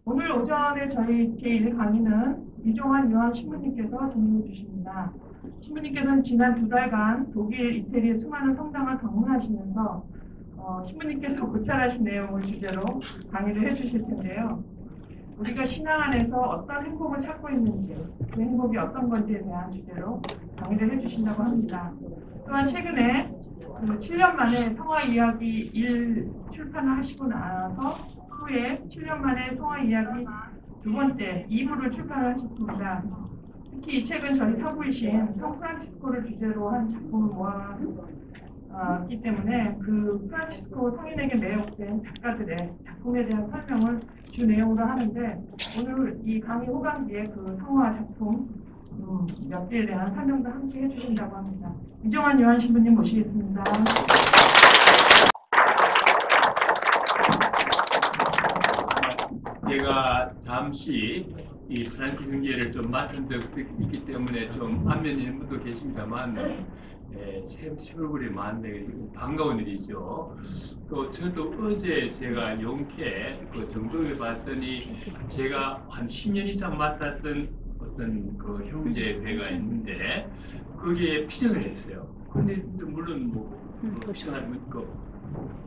오늘 오전에 저희 제1 강의는 이종환 요한 신부님께서 진행해 주십니다. 신부님께서는 지난 2달간 독일, 이태리의 수많은 성당을 방문하시면서 신부님께서 고찰하신 내용을 주제로 강의를 해주실 텐데요. 우리가 신앙 안에서 어떤 행복을 찾고 있는지, 그 행복이 어떤 건지에 대한 주제로 강의를 해주신다고 합니다. 또한 최근에 7년 만에 성화 이야기 1 출판을 하시고 나서 후에 7년 만에 성화 이야기 두 번째 2부를 출판을 하셨습니다. 특히 이 책은 저희 사부이신 성 프란치스코를 주제로 한 작품을 모았기 때문에 그 프란치스코 성인에게 매혹된 작가들의 작품에 대한 설명을 주 내용으로 하는데, 오늘 이 강의 후반기에 그 성화 작품 몇 개에 대한 설명도 함께 해주신다고 합니다. 이종환 요한 신부님 모시겠습니다. 제가 잠시 이 프랑스 경제를 좀 맡은 적도 있기 때문에 좀 안면 있는 분도 계십니다만, 새 얼굴이 많네. 반가운 일이죠. 또 저도 어제 제가 용케 그 정동을 봤더니 제가 한 10년 이상 맡았던 어떤 그 형제 배가 있는데 거기에 피정을 했어요. 근데 물론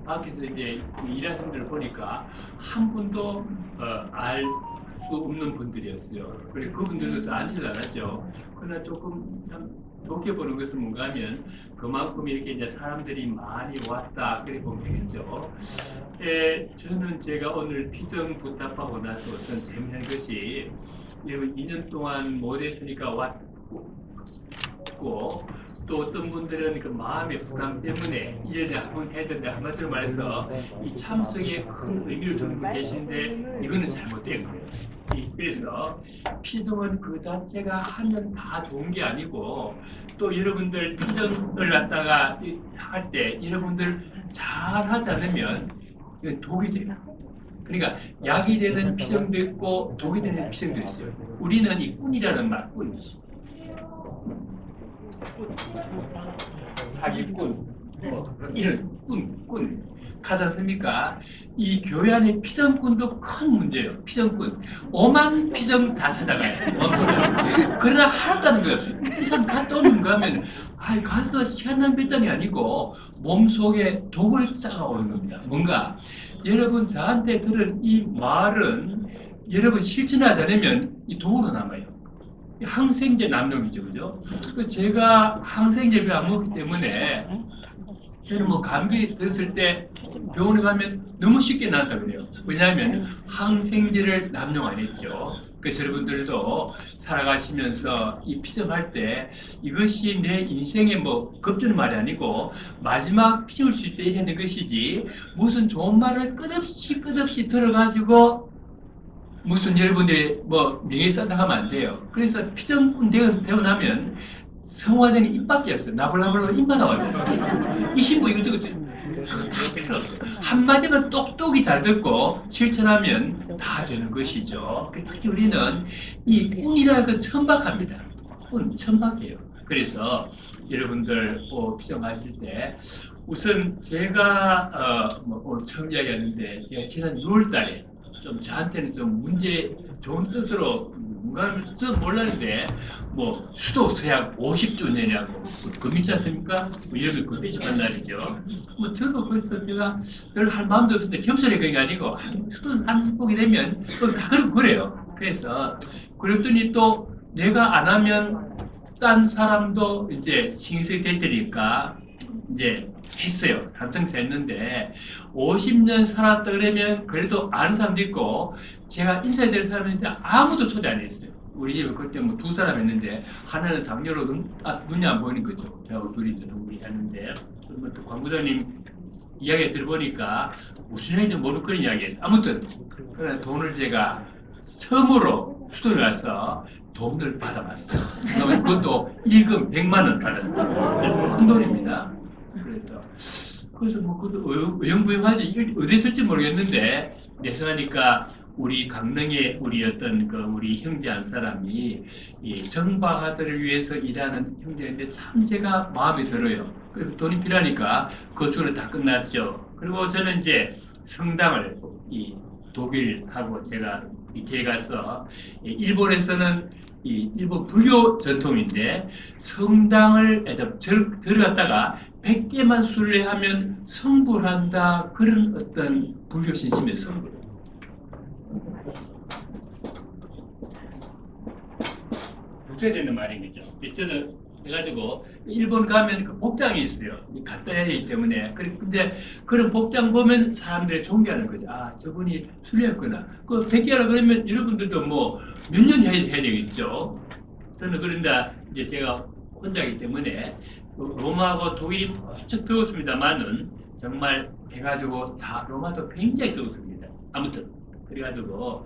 밖에서 이제 일하시는 분들 보니까 한 분도 알 수 없는 분들이었어요. 그래 그분들도 안실 안 하죠. 그러나 조금 참 좋게 보는 것은 뭔가 하면 그만큼 이렇게 이제 사람들이 많이 왔다 그래 보면 되겠죠. 저는 제가 오늘 피정 부탁하고 나서 우선 재미난 것이 2년 동안 못했으니까 왔고 또 어떤 분들은 그 마음의 부담 때문에 이런 작품을 해야 된다 한마디로 말해서 이 참석에 큰 의미를 두는 분 계신데 이거는 잘못된 거예요. 그래서 피정은 그 자체가 하면 다 좋은 게 아니고, 또 여러분들 피정을 갖다가 할 때 여러분들 잘 하지 않으면 독이 돼요. 그러니까 약이 되는 피정도 있고 독이 되는 피정도 있어요. 우리는 이 꾼이라는 말, 꾼. 사기꾼, 이런 꾼 가지 않습니까? 이 교회 안에 피정꾼도 큰 문제예요. 피정꾼, 오만 피정 다 찾아가요. 그러나 하나도 하는 거예요. 이 사람 갔다 오는 거 하면 가서 시간 낭비했다는 게 아니고 몸속에 독을 쌓아오는 겁니다. 뭔가 여러분 저한테 들은 이 말은 여러분 실천하지 않으면 이 독으로 남아요. 항생제 남용이죠, 그죠? 제가 항생제를 안 먹기 때문에 저는 뭐 감기 들었을 때 병원에 가면 너무 쉽게 나았다 그래요. 왜냐하면 항생제를 남용 안 했죠. 그래서 여러분들도 살아가시면서 이 피정할 때 이것이 내 인생의 뭐 겁주는 말이 아니고 마지막 피정을 수 있게 하는 것이지, 무슨 좋은 말을 끝없이 들어가지고 무슨 여러분들이 뭐 명예훼손 하면 안 돼요. 그래서 피정꾼 되고 나면 성화되는 입밖에 없어요. 나불나불로 입만 나와요. 이 신부 이것도 한마디만 똑똑히 잘 듣고 실천하면 다 되는 것이죠. 특히 우리는 이 꾼이라는 건 천박합니다. 꾼 천박해요. 그래서 여러분들 피정하실 때 우선 제가 오늘 처음 이야기하는데, 제가 지난 6월달에 좀 저한테는 좀 문제 좋은 뜻으로 뭔가를 좀 몰랐는데, 뭐 수도 서약 50주년이라고 그 있지 않습니까? 뭐 이름을 그대집한 날이죠. 뭐 저도 그래서 제가 별 할 마음도 없었는데 겸손히 그런 게 아니고 수도 안 보게 되면 다 그래요. 그래서 그랬더니 또 내가 안 하면 딴 사람도 이제 신경쓰이 될 테니까 이제 했어요. 단청사 했는데 50년 살았다 그러면 그래도 아는 사람도 있고, 제가 인사드릴 사람인데 아무도 초대 안 했어요. 우리 집에 그때 뭐 2사람 했는데 하나는 당뇨로 눈이 안 보이는 거죠. 저하고 둘이 동물이 했는데, 그러면 또 광부장님 이야기 들어보니까 무슨 얘기인지 모르는 그런 이야기했어요. 아무튼 그러나 돈을 제가 처음으로 수도를 가서 돈을 받아봤어요. 그것도 일금 100만 원 받은 큰 돈입니다. 그래서 뭐 그것도 의용부용하지 어디 있을지 모르겠는데, 내생하니까 우리 강릉에 우리 어떤 우리 형제 한 사람이 이 정바하들을 위해서 일하는 형제인데 참 제가 마음에 들어요. 그래서 돈이 필요하니까 그쪽으로 다 끝났죠. 그리고 저는 이제 성당을 이 독일하고 제가 이태리 가서 일본에서는 이 일본 불교 전통인데 성당을 들어갔다가 100개만 순례하면 성불을 한다 그런 어떤 불교 신심의 성불. 붙여야 되는 말인 거죠. 저는 해가지고 일본 가면 그 복장이 있어요. 갖다 해야 되기 때문에. 근데 그런 복장 보면 사람들이 존경하는 거죠. 아, 저분이 순례했구나. 그 100개라 그러면 여러분들도 뭐 몇 년 해야 되겠죠. 저는 그런다 이제 제가 혼자이기 때문에 로마하고 독일이 펄쩍 배웠습니다만은 정말 해가지고 다 로마도 굉장히 배웠습니다. 아무튼 그래가지고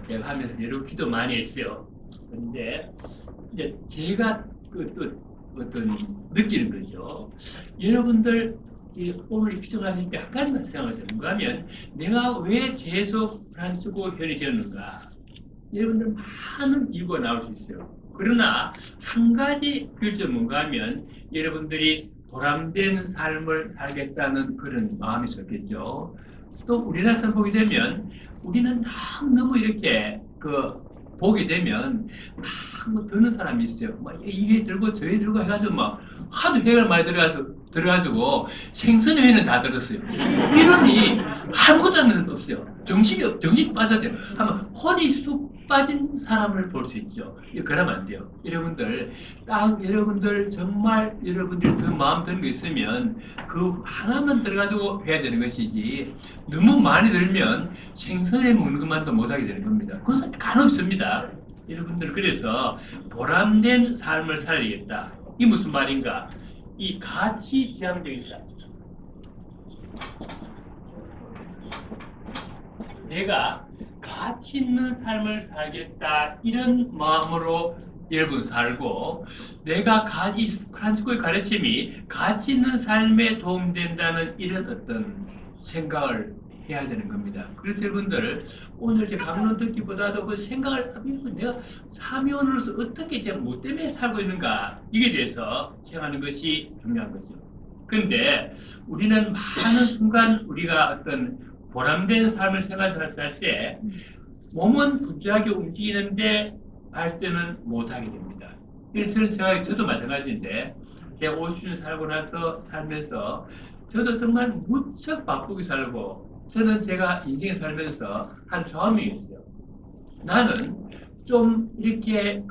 제가 하면서 여러 기도 많이 했어요. 그런데 이제 제가 또 어떤 느끼는 거죠. 여러분들 오늘 피정하실 때 한 가지만 생각하세요. 뭔가 하면 내가 왜 계속 프랑스고 현이 되었는가? 여러분들 많은 이유가 나올 수 있어요. 그러나 한 가지 결정 뭔가 하면 여러분들이 보람된 삶을 살겠다는 그런 마음이 있었겠죠. 또 우리나라 보게 되면 우리는 너무 이렇게 보게 되면 막 드는 사람이 있어요. 막 이게 들고 저게 들고 해가지고 막 하도 회가 많이 들어가지고 생선의 회는 다 들었어요. 이러니 아무것도 하는 것도 없어요. 정신이 빠져요. 한번 혼이 쑥 빠진 사람을 볼 수 있죠. 그러면 안 돼요. 여러분들 정말 여러분들이 그 마음 드는 거 있으면 그 하나만 들어가지고 해야 되는 것이지 너무 많이 들면 생선에 먹는 것만도 못하게 되는 겁니다. 그것은 가능없습니다. 여러분들 그래서 보람된 삶을 살아야겠다. 이게 무슨 말인가? 이 가치 지향적인 삶. 내가 가치 있는 삶을 살겠다 이런 마음으로 여러분 살고 내가 프란치스코의 가르침이 가치 있는 삶에 도움된다는 이런 어떤 생각을 해야 되는 겁니다. 그래서 여러분들 오늘 제 강론 듣기보다도 그 생각을 내가 사미원으로서 어떻게 제가 뭐 때문에 살고 있는가 이게 대해서 생각하는 것이 중요한 거죠. 그런데 우리는 많은 순간 우리가 어떤 보람된 삶을 생활할 때 몸은 부지하게 움직이는데 발전은 못하게 됩니다. 저는 생각이 저도 마찬가지인데 제가 50년 살고 나서 살면서 저도 정말 무척 바쁘게 살고 저는 제가 인생에 살면서 한 좌우명이 있어요. 나는 좀 이렇게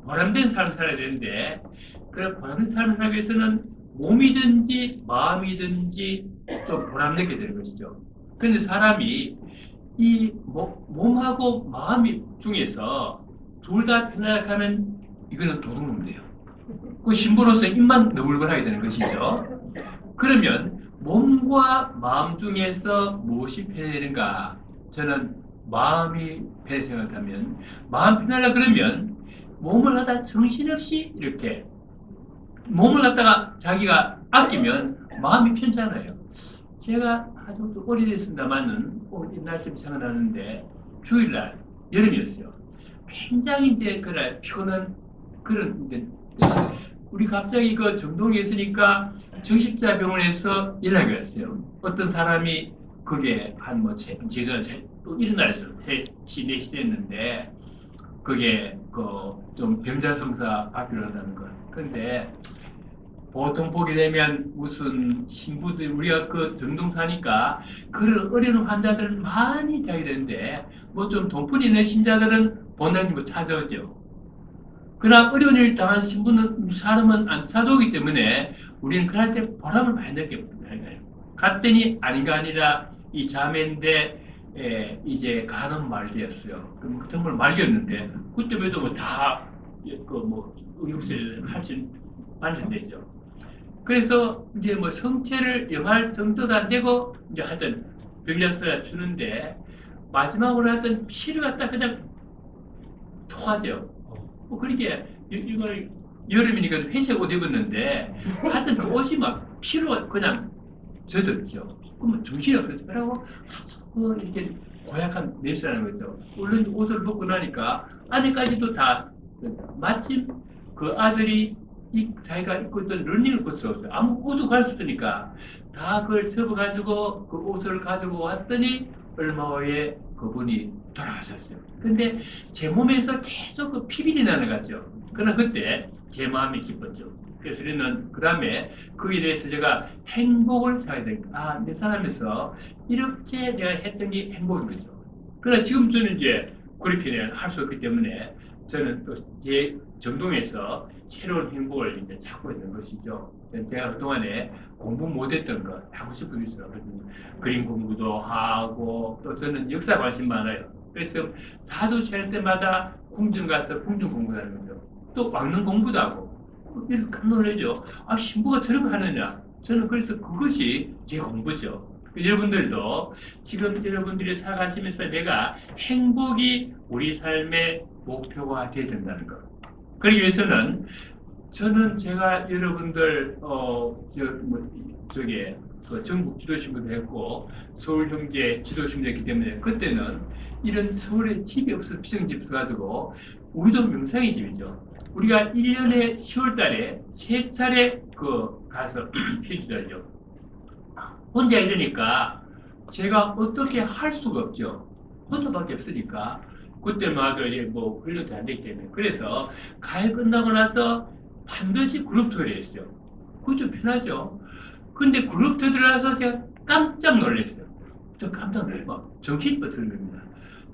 보람된 삶을 살아야 되는데 그 보람된 삶을 살기 위해서는 몸이든지 마음이든지 좀 보람되게 되는 것이죠. 그런데 사람이 이 몸하고 마음이 중에서 둘 다 편안하면 이거는 도둑놈 돼요. 그 신부로서 입만 너물거하게 되는 것이죠. 그러면 몸과 마음 중에서 무엇이 편해지는가? 저는 마음이 편해 생각하면 마음 편하려 그러면 몸을 갖다 정신없이 이렇게 몸을 갖다가 자기가 아끼면 마음이 편잖아요. 제가 아주 오래됐습니다만은 오늘 날씨 생각나는데 주일날 여름이었어요. 굉장히 이제 피곤한 그런 우리 갑자기 정동에 있으니까 정신자병원에서 연락이 왔어요. 어떤 사람이 그게 또 이런 날에서 3시, 4시 됐는데 그게 좀 병자성사 받기로 한다는 거. 근데 보통 보게 되면 무슨 신부들 우리가 정동 사니까 그런 어려운 환자들 많이 되게 되는데 뭐 좀 돈풀이 있는 신자들은 본당님 찾아오죠. 그러나 어려운 일 당한 신부는 사람은 안 찾아오기 때문에 우리는 그럴 때 보람을 많이 느껴봅니다. 갔더니 아닌가 아니라 이 자매인데 이제 간암 말기였어요. 그럼 정말 말기였는데 그때부터 다 응급실 할수 되죠. 그래서 이제 성체를 영할 정도도 안 되고 이제 하여튼 병자서야 주는데 마지막으로 하여튼 피를 갖다 그냥 토하죠. 그러게 이걸 여름이니까 회색 옷 입었는데 하여튼 그 옷이 막 피로 그냥 젖었죠. 그러면 정신이 없어서 그러고 이렇게 고약한 냄새나는 거죠. 물론 옷을 벗고 나니까 아직까지도 다 마침 그 아들이 자기가 입고 있던 러닝을 벗었어요. 아무 옷도 갈 수 없으니까 다 그걸 접어가지고 그 옷을 가지고 왔더니 얼마 후에 그분이 돌아가셨어요. 근데 제 몸에서 계속 그 피비린내 나는 것 같죠. 그러나 그때 제 마음이 기뻤죠. 그래서 우리는 그 다음에 그 일에 대해서 제가 행복을 생각해야 되니까, 아, 내 살아면서 이렇게 내가 했던 게 행복인 거죠. 그러나 지금 저는 이제 그렇게 할 수 없기 때문에 저는 또 제 정동에서 새로운 행복을 이제 찾고 있는 것이죠. 제가 그동안에 공부 못했던 거 하고 싶은 게 있어요. 그림 공부도 하고 또 저는 역사 관심 많아요. 그래서 자주 쉴 때마다 궁전 가서 궁전 공부하는 거죠. 또 막는 공부도 하고 이렇게 깜짝 놀라죠. 아, 신부가 저렇게 하느냐. 저는 그래서 그것이 제 공부죠. 여러분들도 지금 여러분들이 살아가시면서 내가 행복이 우리 삶의 목표가 되어야 된다는 것. 그러기 위해서는 저는 제가 여러분들 그 전국 지도신문도 했고 서울 형제 지도신문도 했기 때문에 그때는 이런 서울에 집이 없어서 비상집 써가지고 우리도 명상의 집이죠. 우리가 1년에 10월 달에 3차례 가서 휴지하죠. 혼자 있으니까 제가 어떻게 할 수가 없죠. 혼자밖에 없으니까. 그때마다 뭐 훈련도 안 되기 때문에. 그래서 가을 끝나고 나서 반드시 그룹 투어를 했어요. 그거 좀 편하죠. 근데 그룹 투어 들어가서 제가 깜짝 놀랐어요. 저 깜짝 놀라고 정신이 뻗는 겁니다.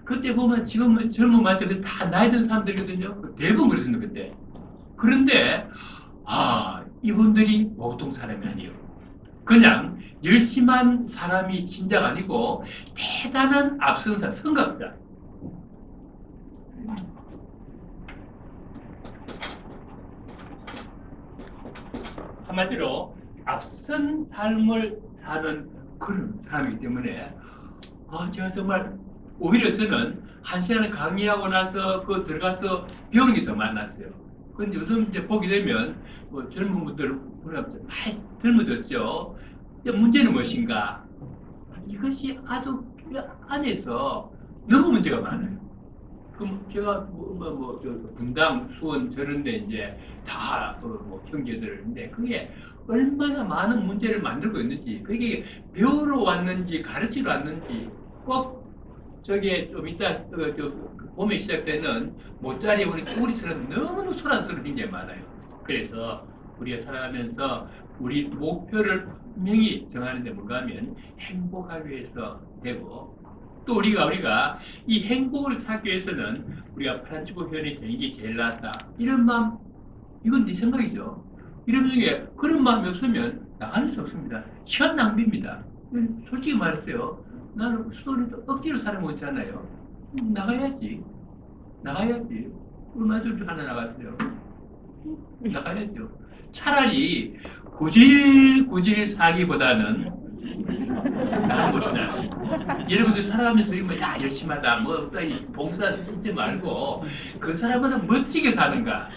그때 보면 지금은 젊은 맞죠? 다 나이 든 사람들이거든요. 대부분 그랬습니다, 그때. 그런데, 아, 이분들이 보통 사람이 아니에요. 그냥 열심한 사람이 진짜가 아니고 대단한 앞선사, 선각자. 한마디로 앞선 삶을 사는 그런 사람이기 때문에 제가 정말 오히려 저는 1시간을 강의하고 나서 들어가서 배우는 게 더 많았어요. 근데 요즘 이제 보게 되면 뭐 젊은 분들 많이 젊어졌죠. 문제는 무엇인가? 이것이 아주 그 안에서 너무 문제가 많아요. 그럼 제가 분당, 수원 저런데 이제 다 형제들인데 그게 얼마나 많은 문제를 만들고 있는지, 그게 배우러 왔는지 가르치러 왔는지 꼭 저게 좀 이따 봄에 시작되는 모짜리 우리처럼 너무 소란스러운 굉장히 많아요. 그래서 우리가 살아가면서 우리 목표를 분명히 정하는데 뭔가 하면 행복하기 위해서 되고, 또 우리가 이 행복을 찾기 위해서는 우리가 파란치고 회원이 되는 게 제일 낫다. 이런 마음, 이건 내 생각이죠. 이런 중에 그런 마음이 없으면 나갈 수 없습니다. 시간 낭비입니다. 솔직히 말했어요. 나는 수도리도 억지로 살아 못잖아요. 나가야지. 얼마 전에 하나 나갔어요. 나가야죠. 차라리 구질구질 살기보다는 나는 것이다. 여러분들 살아가면서 야 열심하다 봉사 듣지 말고 그 사람보다 멋지게 사는가.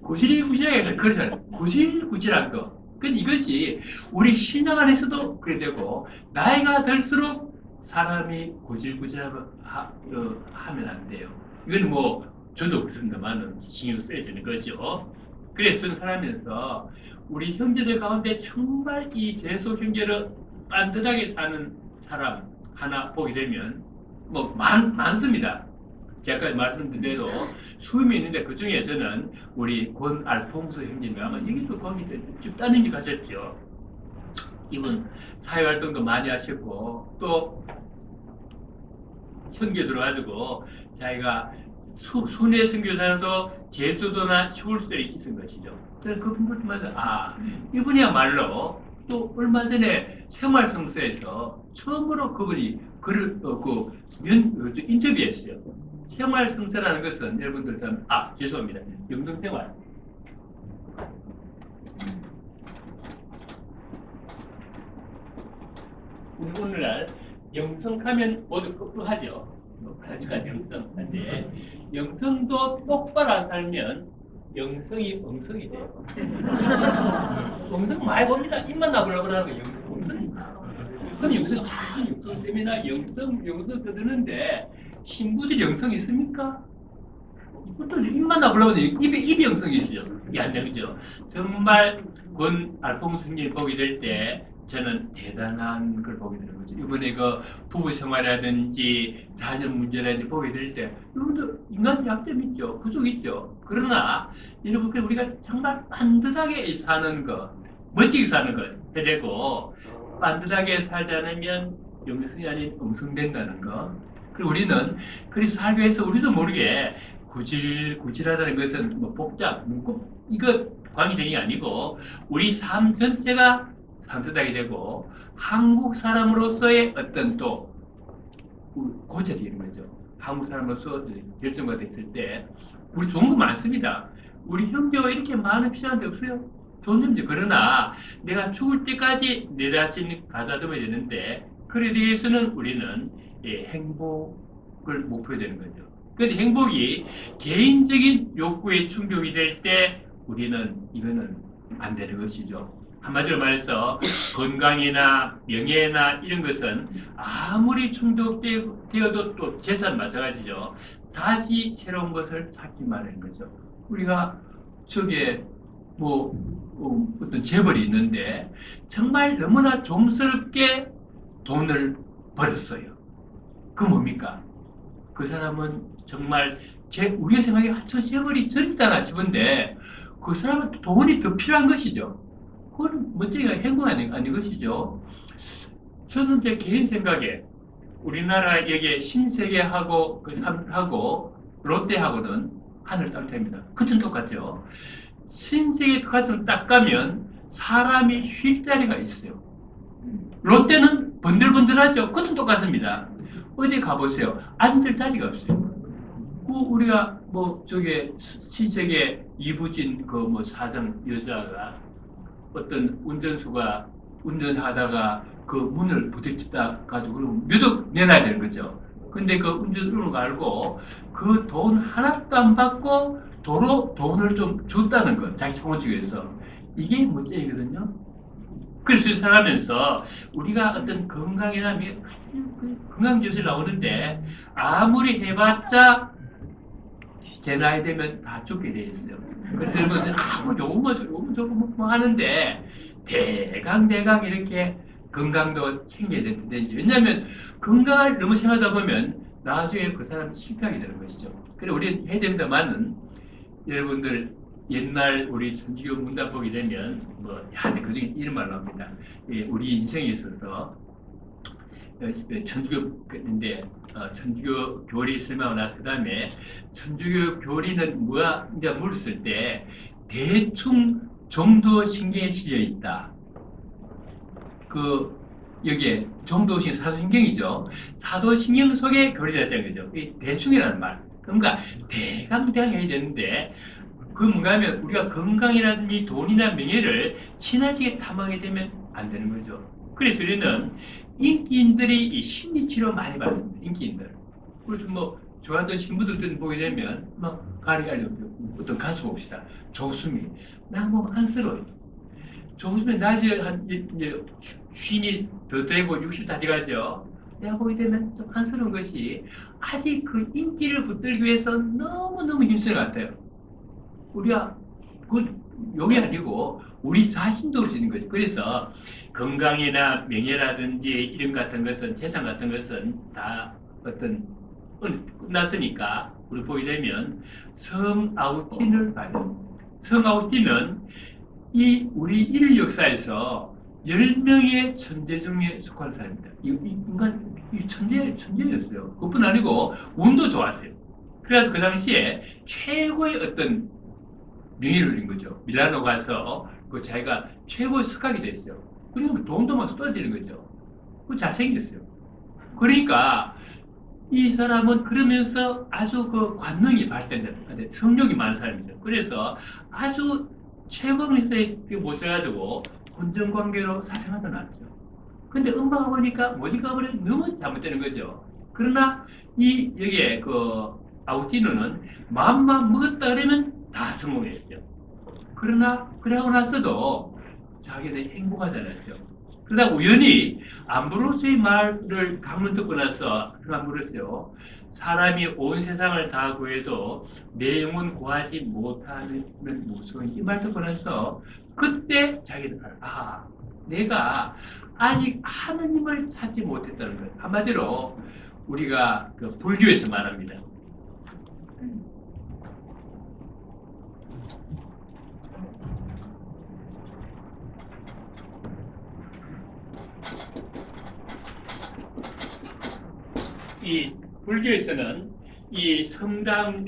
구질구질하게 그러잖아요. 구질구질한 거. 근데 이것이 우리 신앙 안에서도 그래 되고 나이가 들수록 사람이 구질구질하면 안 돼요. 이건 저도 그렇습니다만 신경 써야 되는 거죠. 그래서 살아면서 우리 형제들 가운데 정말 이 제소 형제를 빤듯하게 사는 사람 하나 보게 되면 많습니다. 제가 말씀드린 대로 수임이 있는데 그 중에서는 우리 권 알퐁스 형제님 아마 여기도 거기 쭉 따님이 가셨죠. 이분 사회활동도 많이 하셨고 또 선교 들어가지고 자기가 순회 선교사도 제주도나 시골에 있은 것이죠. 그래서 그 분들마다 이분이야말로 또 얼마 전에 생활성서에서 처음으로 그분이 글을 인터뷰했어요. 생활성서라는 것은 여러분들 죄송합니다. 영성생활. 오늘날 영성하면 모두 거꾸로 하죠. 가지가 영성인데 영성도 똑바로 살면 영성이 엉성이 돼요. 엉성 많이 봅니다. 입만 나보려고 하는 거 영성. 그럼 영성 세미나 영성 떠드는데 신부들이 영성 있습니까? 보통 입만 나보려고 하는 입이 영성이 있어요. 이게 안 되죠. 정말 권 알퐁스 형님 보게 될 때 저는 대단한 걸 보게 되는 거죠. 이번에 그 부부 생활이라든지 자녀 문제라든지 보게 될 때, 여러분들 인간 약점 있죠. 부족 있죠. 그러나 여러분 우리가 정말 반듯하게 사는 것, 멋지게 사는 것 해야 되고, 반듯하게 살지 않으면 영성이 아닌 음성된다는 것. 그리고 우리는 그렇게 살기 위해서 우리도 모르게 구질하다는 것은 뭐 복잡, 문구 이거 광의적인 게 아니고 우리 삶 전체가 산뜻하게 되고 한국 사람으로서의 어떤 또 고쳐지는 거죠. 한국 사람으로서 결정가 됐을 때 우리 좋은 거 많습니다. 우리 형제가 이렇게 많은 필요한 데 없어요. 좋은 점이죠. 그러나 내가 죽을 때까지 내 자신을 가다듬어야 되는데 그래 위해서는 우리는 행복을 목표로 되는 거죠. 그런데 행복이 개인적인 욕구에 충족이 될 때 우리는 이거는 안 되는 것이죠. 한마디로 말해서 건강이나 명예나 이런 것은 아무리 충족되어도 또 재산 마찬가지죠. 다시 새로운 것을 찾기 마련인 거죠. 우리가 저게 뭐 어떤 재벌이 있는데 정말 너무나 좀스럽게 돈을 벌었어요. 그 뭡니까? 그 사람은 정말 우리가 생각에 저 재벌이 저리다나 싶은데 그 사람은 돈이 더 필요한 것이죠. 그건 멋지게 행복 아닌 것이죠. 저는 제 개인 생각에 우리나라 여기에 신세계하고 그 삼하고 롯데하고는 하늘 땅입니다. 그건 똑같죠. 신세계 같은 딱 가면 사람이 쉴 자리가 있어요. 롯데는 번들번들하죠. 그건 똑같습니다. 어디 가보세요. 앉을 자리가 없어요. 우리가 뭐 저게 신세계 이부진 그 뭐 사장 여자가 어떤 운전수가 운전하다가 그 문을 부딪히다 가지고 그러면 몇 억 내놔야 되는 거죠. 근데 그 운전수를 알고 그 돈 하나도 안 받고 도로 돈을 좀 줬다는 것, 자기 총원주기 위해서. 이게 문제이거든요. 그래서 살아가면서 우리가 어떤 건강이나 건강지수가 나오는데 아무리 해봤자 제 나이 되면 다 죽게 돼 있어요. 그래서 여러분 조금 조금 하는데 대강 이렇게 건강도 챙겨야 되는데 왜냐하면 건강을 너무 생각하다 보면 나중에 그 사람이 실패하게 되는 것이죠. 그래서 우리는 해야 됩니다만은 여러분들 옛날 우리 천주교 문답 보게 되면 그중에 이런 말로 합니다. 우리 인생에 있어서 천주교인데 천주교 교리 설명하고 나서 그 다음에 천주교 교리는 뭐야 이제 물었을 때 대충 정도 신경에 실려 있다. 여기에 정도신 사도신경이죠. 사도신경 속에 교리가 있다는 거죠. 대충이라는 말. 그러니까 대강 해야 되는데 그 뭔가 하면 우리가 건강이라든지 돈이나 명예를 지나치게 탐하게 되면 안 되는 거죠. 그래서 우리는 인기인들이 이 심리치료 많이 받습니다. 인기인들. 그래서 뭐 좋아하던 신부들도 보게 되면 막 가리가리 어떤 가수 봅시다. 조수미. 나 뭐 안쓰러워요. 조수미 나중에 한 이제 쉰이 더 되고 60 다 돼가죠. 내가 보게 되면 좀 안쓰러운 것이 아직 그 인기를 붙들기 위해서 너무너무 힘쓰는 것 같아요. 우리가 욕이 아니고 우리 자신도 그러시는 거죠. 그래서 건강이나 명예라든지 이런 같은 것은 재산 같은 것은 다 끝났으니까 우리 보게 되면 성 아우틴을 봐요. 성 아우틴은 우리 인류 역사에서 10명의 천재 중에 속하는 사람입니다. 이 천재였어요. 그뿐 아니고 운도 좋았어요. 그래서 그 당시에 최고의 어떤 명예를 얻은 거죠. 밀라노 가서 자기가 최고의 석학이 됐어요. 그러면 돈도 막 쏟아지는 거죠. 잘생겼어요. 그러니까 이 사람은 그러면서 아주 관능이 발달된 성욕이 많은 사람이죠. 그래서 아주 최고에서 모셔가지고 혼전관계로 사생활도 났죠. 근데 엄마가 보니까 모지가 버리면 너무 잘못되는 거죠. 그러나 여기에 아우티노는 마음만 먹었다 그러면 다 성공했죠. 그러고 나서도 자기는 행복하지 않았죠. 그러다 우연히 암브로스의 말을 강론 듣고 나서 암브로스요. 사람이 온 세상을 다 구해도 내 영혼 구하지 못하는 무서운 이 말 듣고 나서 그때 자기는 내가 아직 하느님을 찾지 못했다는 거예요. 한마디로 우리가 그 불교에서 말합니다. 이 불교에서는 이 성당을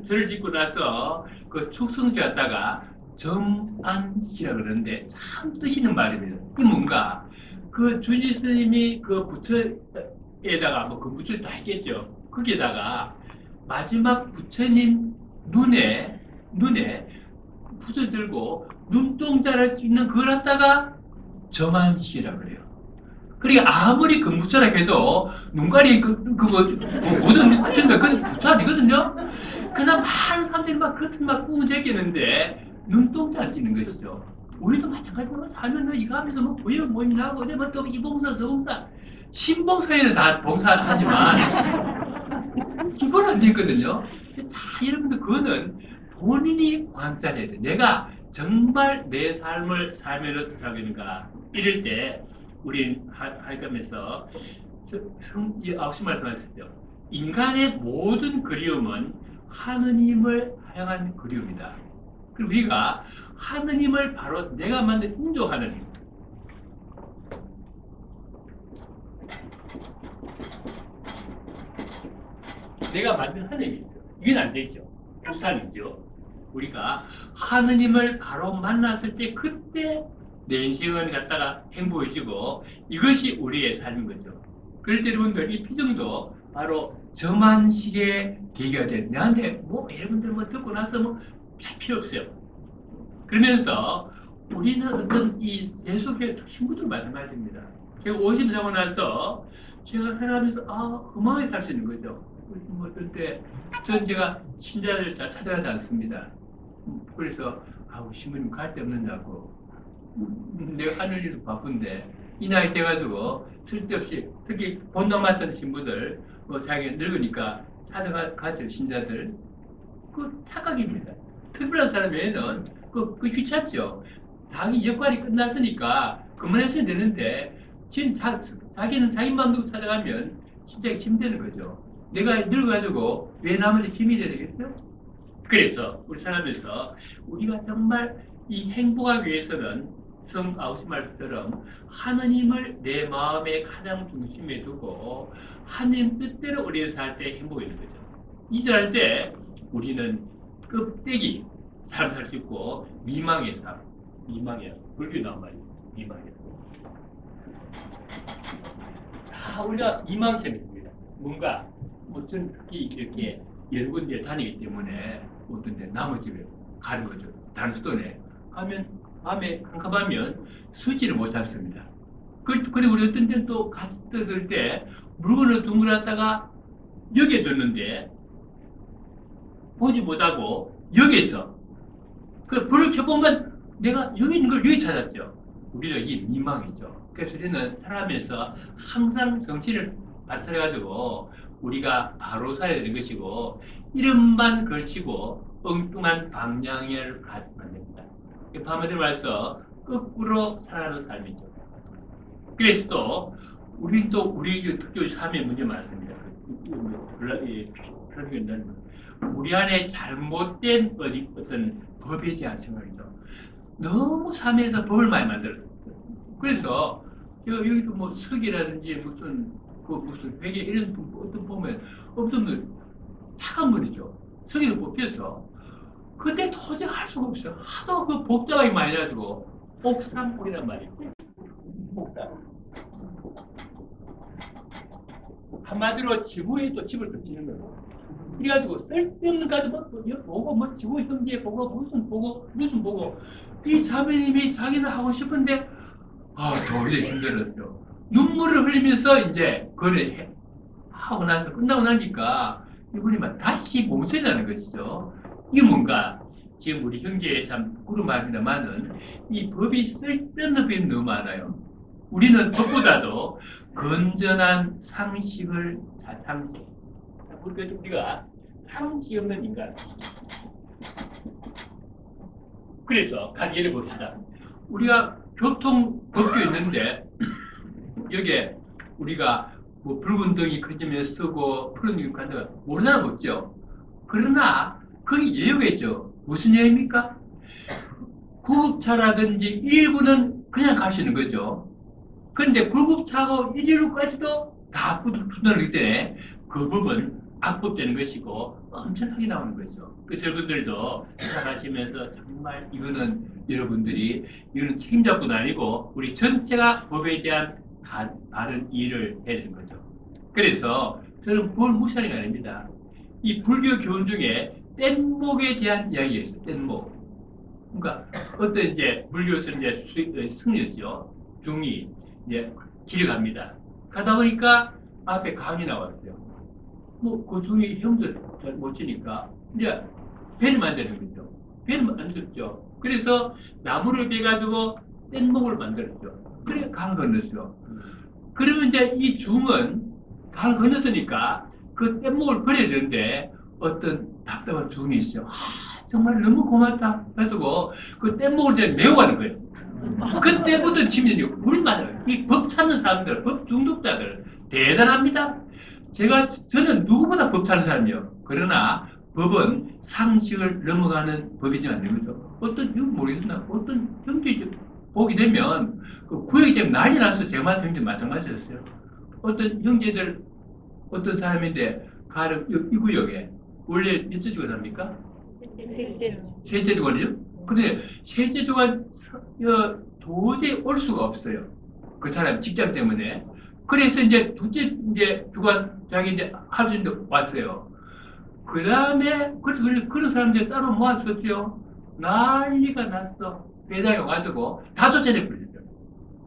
절을 짓고 나서 그 축성제 갖다가 점안시라 그러는데 참 뜻 있는 말입니다. 이 뭔가 그 주지 스님이 그 부처에다가 뭐 그 부처 다 했겠죠. 거기에다가 마지막 부처님 눈에 붓을 들고 눈동자를 찍는 그걸 갖다가 점안시라 그래요. 그러니까 아무리 금부처라 해도 눈가리 고등 같은 거 그건 부처 아니거든요. 그냥 많은 사람들이 막 겉은 막 꾸무제끼는데 눈동자를 찍는 것이죠. 우리도 마찬가지로 살면 이거 하면서 뭐 보이는 모임 나오고 어제 뭐또 이봉사 저봉사 신봉사에는 다 봉사하지만 기본 안 되거든요. 다 여러분들 그거는 본인이 관찰해야 돼. 내가 정말 내 삶을 살면 어떻게 하겠는가 이럴 때 우리 할감에서 아홉시 말씀하셨죠. 인간의 모든 그리움은 하느님을 향한 그리움이다. 그리고 우리가 하느님을 바로 내가 만든 인조 하느님. 내가 만든 하느님이죠. 이건 안 되죠. 우산이죠. 우리가 하느님을 바로 만났을 때 그때 내 인생을 갖다가 행복해지고 이것이 우리의 삶인 거죠. 그럴 때 여러분들 이 표정도 바로 저만식의 계기가 돼. 내한테 뭐 여러분들 뭐 듣고 나서 뭐 잘 필요 없어요. 그러면서 우리는 어떤 이 예수교회 친구들 마찬가지입니다. 제가 50 사고 나서 제가 생각하면서 건강하게 살 수 있는 거죠. 뭐 어떤 때 전 제가 신자들 다 찾아가지 않습니다. 그래서 신부님 갈 데 없느냐고. 내가 하는 일도 바쁜데 이 나이 돼가지고 쓸데없이 특히 본당 맡은 신부들 뭐 자기가 늙으니까 찾아가죠 신자들 그 착각입니다. 특별한 사람에는 그 귀찮죠. 자기 역할이 끝났으니까 그만했으면 되는데 자기는 자기 마음 두고 찾아가면 진짜 힘드는 거죠. 내가 늙어가지고 왜 남한테 짐이 돼야 되겠어요? 그래서 우리 살아면서 우리가 정말 이 행복하기 위해서는 성 아우스 말처럼 하느님을 내 마음의 가장 중심에 두고 하느님 뜻대로 우리가 살 때 행복이 있는 거죠. 이절할 때 우리는 껍데기 삶 살 수 있고 미망의 삶, 미망의 불교 나온 말이에요. 미망의 삶. 우리가 미망처럼 있습니다. 뭔가 어떤 특히 이렇게 여러 군데 다니기 때문에 어떤 데 남의 집에 가는 거죠. 다른 수도네 하면 밤에 깜깜하면 수지를 못 찾습니다. 그리고 우리 어떤 때는 또 같이 뜯을 때 물건을 둥그렸다가 여기에 뒀는데 보지 못하고 여기에서 그 불을 켜보면 내가 여기 있는 걸 여기 찾았죠. 우리가 이게 미망이죠. 그래서 우리는 살아가면서 항상 정신을 바쳐가지고 우리가 바로 살아야 되는 것이고 이름만 걸치고 엉뚱한 방향을 가지면 안 됩니다. 밤에 말서 거꾸로 살아가는 삶이죠. 그래서 또 우리 특교 삶에 문제 많습니다. 우리 안에 잘못된 어떤 법에 대한 생각이죠. 너무 삶에서 법을 많이 만들었어요. 그래서 여기도 뭐 석이라든지 무슨 회계 이런 어떤 보면 어떤 착한 분이죠. 석이를 뽑혀서 그때 도저히 할 수가 없어요. 하도 그 복잡하게 많이 해가지고 옥상골이란 말이에요. 옥상. 한마디로 지구에 또 집을 던지는 거예요. 그래가지고 쓸데없는 가지 보고 뭐 지구 경제 보고 무슨 보고 이 자매님이 자기는 하고 싶은데 도저히 힘들었죠. 눈물을 흘리면서 이제 그걸 하고 나서 끝나고 나니까 이분이 막 다시 몸소리 나는 것이죠. 이게 뭔가 지금 우리 형제에 참 구름합니다만은 이 법이 쓸데없는 법이 너무 많아요. 우리는 법보다도 건전한 상식을 우리가 상식 없는 인간. 그래서 각 예를 봅시다. 우리가 교통법규 있는데 여기에 우리가 뭐 붉은 등이 꺼지면 쓰고 푸른 등이 간다 모르는 사람 없죠. 그러나 그 예외가 있죠. 무슨 예입니까? 구급차라든지 119는 그냥 가시는 거죠. 그런데 구급차고 119까지도 다 붙어들기 때문에 그 법은 악법되는 것이고 엄청나게 나오는 거죠. 그래서 여러분들도 생각하시면서 정말 여러분들이 이거는 책임자뿐 아니고 우리 전체가 법에 대한 바른 이해를 해야 되는 거죠. 그래서 저는 그걸 무시하는 게 아닙니다. 이 불교 교훈 중에 뗏목에 대한 이야기가 있어요. 뗏목. 그러니까 어떤 이제 불교에서 이제 승려죠. 중이 이제 길을 갑니다. 가다 보니까 앞에 강이 나왔어요. 뭐 그 중이 형들 잘 못 치니까 이제 배를 만드는 거죠. 배를 만들었죠. 그래서 나무를 베가지고 뗏목을 만들었죠. 그래 강을 건넜어요. 그러면 이제 이 중은 강을 건넜으니까 그 뗏목을 버려야 되는데 어떤 답답한 중이 있어요. 정말 너무 고맙다. 그래가지고 그 뗏목을 이제 메고 가는 거예요. 그때부터 치면요, 물 맞아요. 이 법 찾는 사람들, 법 중독자들 대단합니다. 저는 누구보다 법 찾는 사람이요. 그러나 법은 상식을 넘어가는 법이지 않는 거죠. 이거 모르겠나? 어떤 형제집 보게 되면 그 구역이 되면 난리 나서 제가 맡은 형제 마찬가지였어요. 어떤 형제들 어떤 사람인데 가령 이 구역에 원래 몇째 주가 삽니까? 셋째 주간이요? 근데 셋째 주간 도저히 올 수가 없어요. 그 사람 직장 때문에. 그래서 이제 둘째 이제 주간 자기 이제 할 수 있는데 왔어요. 그 다음에 그래서 그런 사람들 따로 모았었죠. 난리가 났어. 회장에 와가지고 다 쫓아내 버리죠.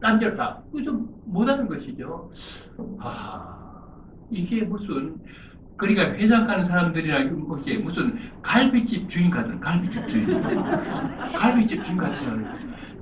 딴 데로 다. 그거 좀 못하는 것이죠. 이게 무슨 그러니까 회장 가는 사람들이랑 무슨 갈비집 주인 같은 갈비집 주인 같은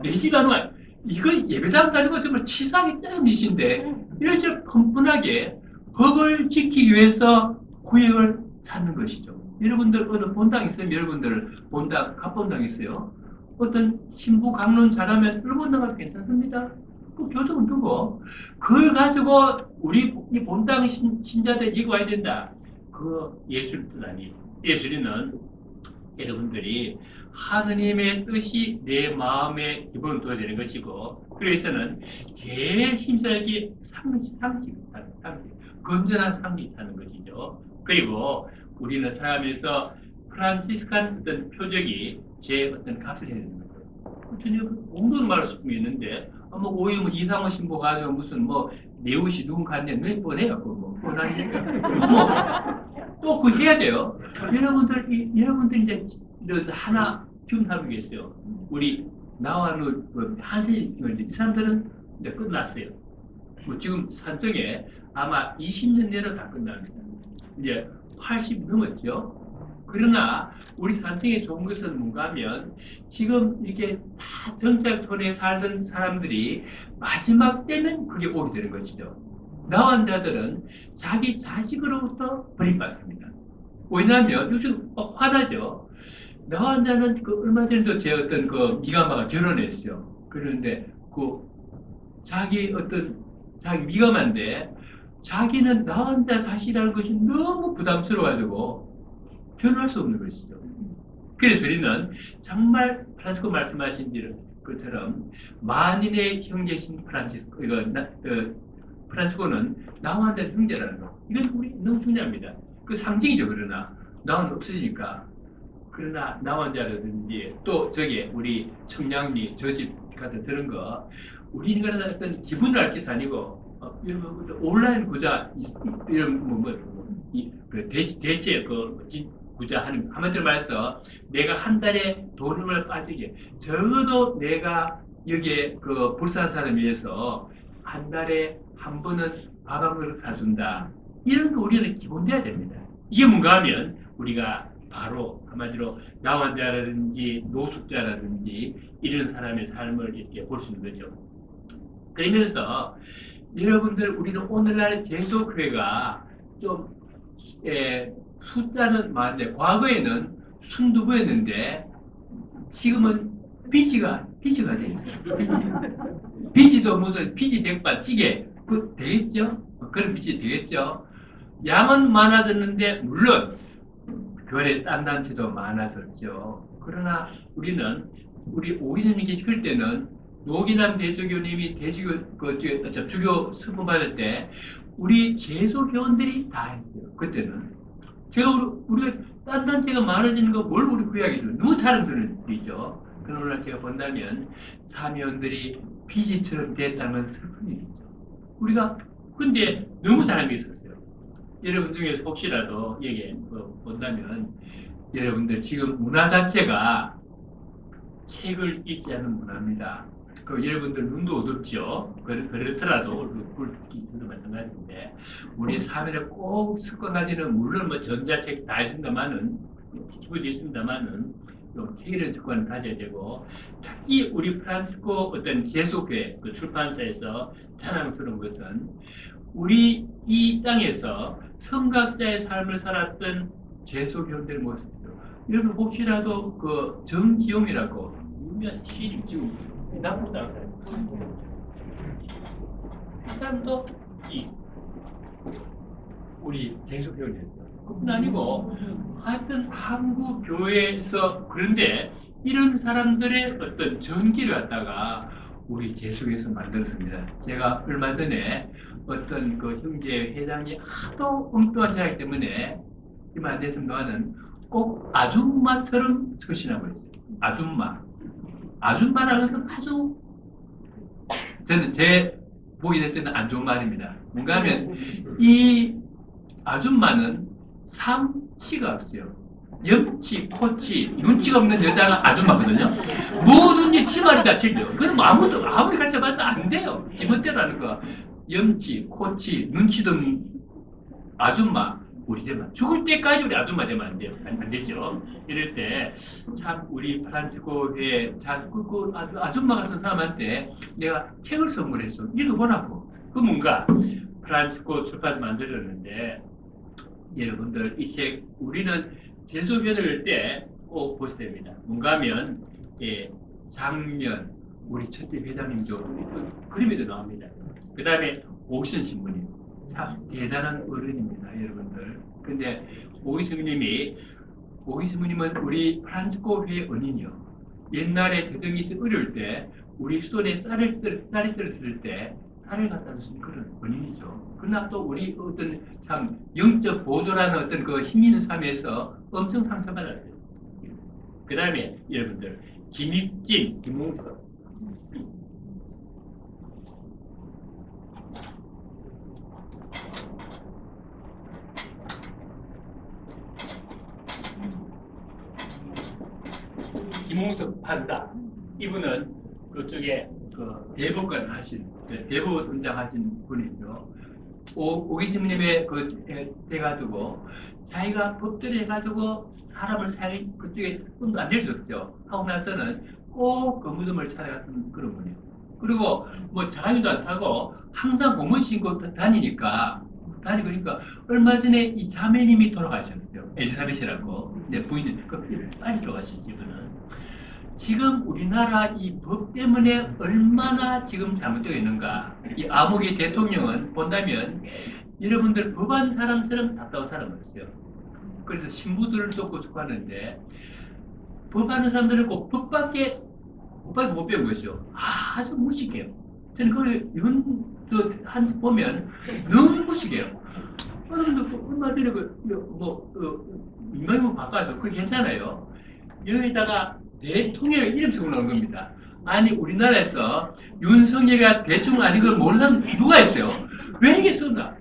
4시간 동안 이거 예배당 다니고 정말 치사하게 때려미신데 이렇게 뻔뻔하게 법을 지키기 위해서 구역을 찾는 것이죠. 여러분들 어느 본당 있으면 여러분들 본당 갑본당 있어요. 어떤 신부 강론 잘하면 을본당 가도 괜찮습니다. 그 교정은 두고 그걸 가지고 우리 이 본당 신자들 이거 와야 된다. 그 예술 뜻 아니. 예술이는 여러분들이 하느님의 뜻이 내 마음에 기본을 둬야 되는 것이고, 그래서는 제일 힘써야 게 상식, 건전한 상식이 하는 것이죠. 그리고 우리는 살아가면서 프란시스칸 어떤 표적이 제 어떤 값을 해야 되는 거예요. 전혀 공도는 말할 수 있는데, 뭐 오히려 뭐 이상호 신부 가지고 무슨 뭐 내옷이 누군 갔네, 눈이 뻔해요. 뭐 뻔하니까. 또 그거 해야 돼요. 여러분들 이제 하나 기운하고 계세요. 우리 나와는 한세인들 이 사람들은 이제 끝났어요. 뭐 지금 산정에 아마 20년 내로 다 끝납니다. 이제 80 넘었죠. 그러나 우리 산정에 좋은 것은 뭔가 하면 지금 이렇게 다 정착촌에 살던 사람들이 마지막 때면 그게 오게 되는 것이죠. 나환자들은 자기 자식으로부터 버림받습니다. 왜냐하면 요즘 화나죠. 나환자는 그 얼마 전에도 제 어떤 그 미감아가 결혼했어요. 그런데 자기 미감한데 자기는 나환자 자식이라는 것이 너무 부담스러워가지고 결혼할 수 없는 것이죠. 그래서 우리는 정말 프란치스코 말씀하신 것처럼 만인의 형제신 프란치스코는 나한테 형제라는 거. 이건 우리 너무 중요합니다. 그 상징이죠. 그러나 나는 없으니까. 그러나 나환자라든지 또 우리 청량리 저집 같은 그런 거 우리 인간은 어떤 기분을 알 것이 아니고 온라인 구자 이런 대체 구자 하는 한마디로 말해서 내가 한 달에 돈을 빠지게 적어도 내가 여기에 그 불쌍한 사람에 의해서 한 달에 한 번은 밥 한 그릇 사준다. 이런 거 우리는 기본돼야 됩니다. 이게 뭔가 하면 우리가 바로 한마디로 나환자라든지 노숙자라든지 이런 사람의 삶을 이렇게 볼 수 있는 거죠. 그러면서 여러분들 우리는 오늘날 제도교회가 좀 숫자는 많은데 과거에는 순두부였는데 지금은 비치가 비지가 돼 있어요. 비지도 무슨 비지 백반 찌개 그 되겠죠? 그런 비지 되겠죠? 양은 많아졌는데 물론 교회 딴 단체도 많아졌죠. 그러나 우리는 우리 오기스님께 시킬 때는 노기남 대조교님이 접주교 수분 받을 때 우리 제소교원들이 다 했어요. 그때는 제가 우리가 딴 단체가 많아지는 거 뭘 우리 구해야겠어요? 너무 다른 일이죠. 그러나 제가 본다면 사미원들이 비지처럼 됐다는 건 슬픈 일이죠. 우리가 근데 너무 사람이 있었어요. 여러분 중에서 혹시라도 얘기 본다면 여러분들 지금 문화 자체가 책을 읽지 않는 문화입니다. 그 여러분들 눈도 어둡죠. 그렇더라도 굵기도 마찬가지인데 우리 삶에 꼭 습관까지는 물론 뭐 전자책 다 있습니다만은 기부도 있습니다만은 책 읽는 습관을 가져야 되고 특히 우리 프란시스코 어떤 제소교회 그 출판사에서 자랑스러운 것은 우리 이 땅에서 성각자의 삶을 살았던 제소교원들의 모습이죠. 여러분 혹시라도 그 정기용이라고 유명한 시인 지금 나쁘다고 생각해요. 이 사람도 우리 제소교원이었어요. 그뿐 아니고 하여튼 한국 교회에서 그런데 이런 사람들의 어떤 전기를 갖다가 우리 제소교에서 만들었습니다. 제가 얼마 전에 어떤 그 형제 회장이 하도 엉뚱한 자이기 때문에 이만 안 됐습니다만은 꼭 아줌마처럼 처신하고 있어요. 아줌마라는 것은 아주 저는 제 보기 될 때는 안 좋은 말입니다. 뭔가 하면 이 아줌마는 삼치가 없어요. 염치, 코치, 눈치가 없는 여자가 아줌마거든요. 뭐든지 치마를 다 질려. 그건 아무리 같이 봐도 안 돼요. 지멋대로 거. 염치, 코치, 눈치도 없는 아줌마. 우리 되면 죽을 때까지 우리 아줌마 되면 안 돼요. 안 되죠. 이럴 때 참 우리 프란치스코에 아줌마 같은 사람한테 내가 책을 선물했어. 읽어보라고. 그 뭔가 프란치스코 출판 만들었는데 여러분들 이 책 우리는 제소변을 때 꼭 보셔야 됩니다. 뭔가 하면 장면 우리 첫째 회장님도 그림에도 나옵니다. 그 다음에 오기순 신부님 참 대단한 어른입니다, 여러분들. 근데 오기순 스님은 우리 프란치스코 회의 언인이요. 옛날에 대등이서 어려울 때 우리 손에 쌀이 떨어졌을 때 쌀을 갖다 주신 그런 언인이죠. 그러나 또 우리 어떤 참 영적 보조라는 어떤 그 힘 있는 삶에서 엄청 상처받았어요. 그 다음에 여러분들 김익진, 김홍석 김홍석 판사 이분은 그쪽에 그 대법관 하신 대법 원장하신 분이죠. 오기스님의 그 돼가지고 자기가 법대로 해가지고 사람을 그쪽에 손도 안 댈 수 없죠. 하고 나서는 꼭 그 무덤을 찾아갔던 그런 분이에요. 그리고 뭐 자기도 안 타고 항상 고무 신고 다니니까 얼마 전에 이 자매님이 돌아가셨죠. 엘리사벳이라고. 내 부인이 빨리 돌아가셨지 이분은. 지금 우리나라 이 법 때문에 얼마나 지금 잘못되어 있는가. 이 아무개 대통령은 본다면 여러분들 법한 사람처럼 답답한 사람은 없어요. 그래서 신부들도 고속하는데 법하는 사람들은 꼭 법밖에 못 배운 것이죠. 아주 무식해요. 저는 그걸 이건 한 보면 너무 무식해요. 얼마 전에 민망이만 바꿔서 그게 괜찮아요. 여기다가 대통령의 이름 쓰고 나온 겁니다. 아니 우리나라에서 윤석열이가 대통령 아닌 걸 모르는 사람 누가 있어요? 왜 이게 썼나?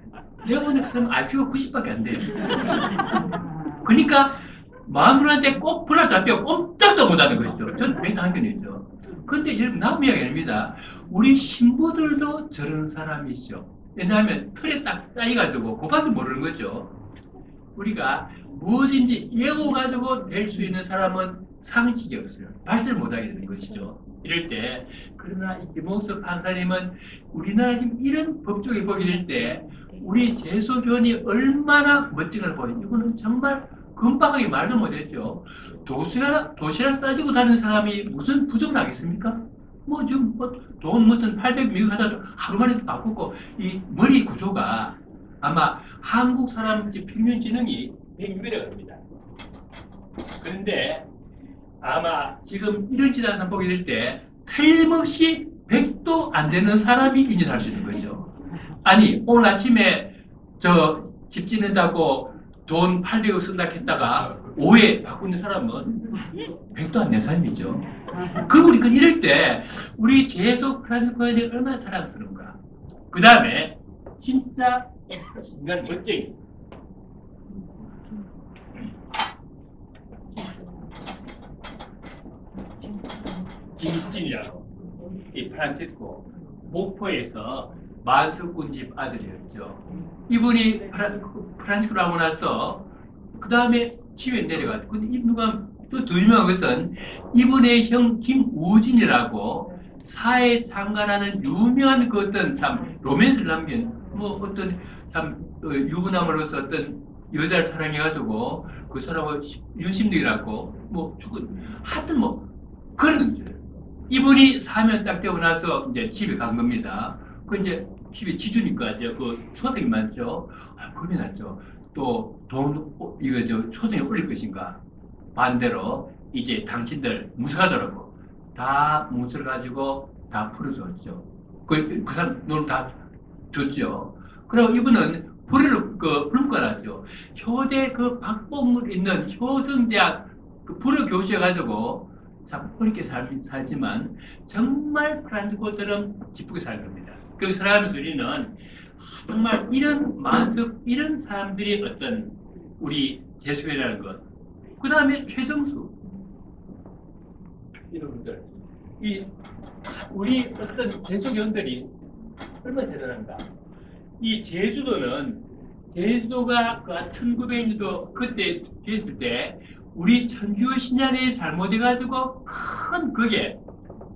내가 보는 그 사람 IQ가 90밖에 안 돼요. 그러니까 마누라한테 꼭 불러잡혀 꼼짝도 못하는 것이죠. 저는 왜 당연히죠. 근데 여러분 남 이야기 아닙니다. 우리 신부들도 저런 사람이죠. 왜냐하면 틀에 딱 짜여가지고 고봐서 모르는 거죠. 우리가 무엇인지 외워가지고 될 수 있는 사람은 상식이 없어요. 발전을 못하게 되는 것이죠. 이럴 때 그러나 이 김홍석 판사님은 우리나라 지금 이런 법조계 보게 될 때 우리 제소교원이 얼마나 멋진 걸 보여요. 이거는 정말 금방하게 말도 못했죠. 도시락 싸지고 다니는 사람이 무슨 부정을 하겠습니까? 뭐 지금 돈 무슨 800 미국 하다 하루 만에 바꾸고 이 머리 구조가 아마 한국 사람 평균 지능이 106이라고 합니다. 그런데 아마 지금 이런 지나산 보게 될 때 틀림없이 100도 안 되는 사람이 인정할 수 있는 거죠. 아니 오늘 아침에 저 집 짓는다고 돈 800억 쓴다 했다가 오해 바꾸는 사람은 100도 안 되는 사람이죠. 우리 이럴 때 우리 재해석 프란스코인이 얼마나 자랑스러운가. 그 다음에 진짜 인간 멋쟁이. 김진이라고 이 프란치스코 목포에서 만석군집 아들이었죠. 이분이 프란치스코를 하고 나서 그 다음에 집에 내려갔고 근데 이분과 또 더 유명한 것은 이분의 형 김우진이라고 사회 장관하는 유명한 그 어떤 참 로맨스를 남긴 뭐 어떤 참 유부남으로서 어떤 여자를 사랑해가지고 그 사람하고 윤심득이라고 뭐 죽은 하여튼 뭐 그런 거죠. 이분이 사면 딱 되고 나서 이제 집에 간 겁니다. 그 이제 집에 지주니까 이제 그 소득이 많죠. 겁이 났죠. 또 돈 이거 초등에 올릴 것인가? 반대로 이제 당신들 무서워하더라고. 다 뭉쳐 가지고 다 풀어줬죠. 그 사람 돈 다 줬죠. 그리고 이분은 불을 불과하죠. 효대 그 박봉물 있는 효성대학 그 불어 교수해 가지고 참 어렵게 살지만 정말 프란치스코처럼 기쁘게 살 겁니다. 그 사람의 소리는 정말 이런 사람들이 어떤 우리 재수회라는 것. 그 다음에 최정수. 여러분들, 우리 어떤 재수교원들이 얼마나 대단한가. 이 제주도가 그 1900년도 그때 됐을 때 우리 천주교 신자들이 잘못해가지고 큰 그게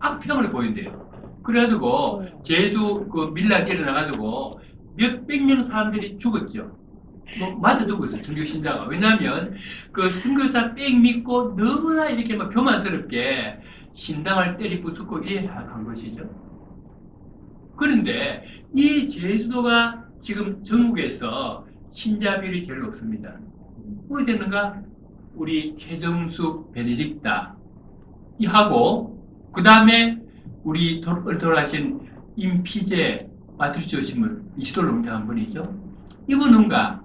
악평을 보인대요. 그래가지고 제주 그 밀란이 일어나가지고 몇백 명 사람들이 죽었죠. 뭐 맞아 죽고 있어요. 천주교 신자가. 왜냐하면 그 선교사 뺑 믿고 너무나 이렇게 막 교만스럽게 신당을 때리 부수고 이래 한 것이죠. 그런데 이 제주도가 지금 전국에서 신자 비율이 제일 높습니다. 뭐 됐는가? 우리 최정숙 베네딕타 하고 그 다음에 우리 돌아가신 임피제 마트리치오 신문 이시돌로 운영한 분이죠. 이분은가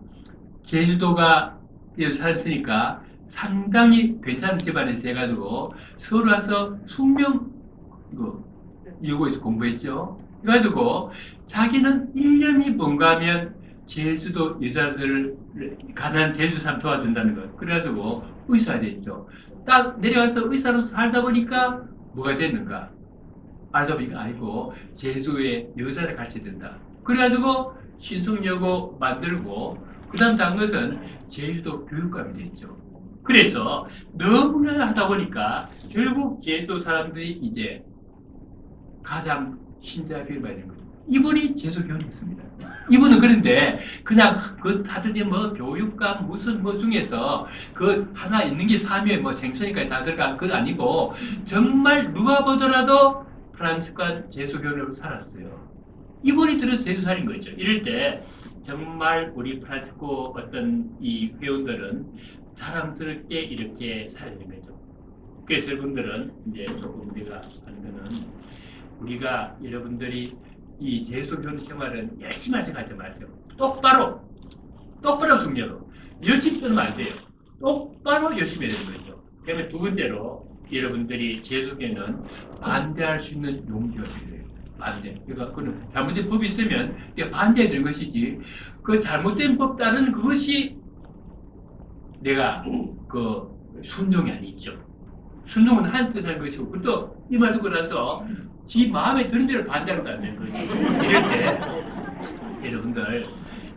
제주도가 여기서 살았으니까 상당히 괜찮은 집안에서 해가지고 서울 와서 숙명 여고에서 공부했죠. 그래가지고 자기는 1년이 뭔가 하면 제주도 여자들을 가난한 제주 사람 도와준다는 것. 그래가지고 의사가 됐죠. 딱 내려가서 의사로 살다 보니까 뭐가 됐는가? 알다 보니까 아니고 제주에 여자를 같이 된다. 그래가지고 신성여고 만들고 그 다음 단 것은 제주도 교육감이 됐죠. 그래서 너무나 하다 보니까 결국 제주도 사람들이 이제 가장 신자 교육을 받는 거죠. 이분이 제주 교육이었습니다. 이분은 그런데 그냥 그 다들 뭐 교육감 무슨 뭐 중에서 그 하나 있는 게 사미에 뭐 생선이까지 다 들어간 그거 아니고 정말 누가 보더라도 프란치스코 제수 교육으로 살았어요. 이분이 들어서 제수 살인 거죠. 이럴 때 정말 우리 프란치스코 어떤 이 회원들은 사람스럽게 이렇게 살아야 되는 거죠. 그래서 여러분들은 이제 조금 우리가 하는 거는 우리가 여러분들이 이 제수 교육 생활은 열심히 하지 마세요. 똑바로 중요로 열심히 뜨면 안 돼요. 똑바로 열심히 해야 되는 거죠. 그다음에 두 번째로 여러분들이 제수교는 반대할 수 있는 용기가 필요해요. 반대. 그러니까 그는 잘못된 법이 있으면 반대해야 되는 것이지. 그 잘못된 법 따르는 그것이 내가 그 순종이 아니죠. 순종은 한 뜻 하는 것이고, 또 이 말 듣고 나서 지 마음에 드는 대로 반대하는 거 안 되는 거죠. 이럴 때 여러분들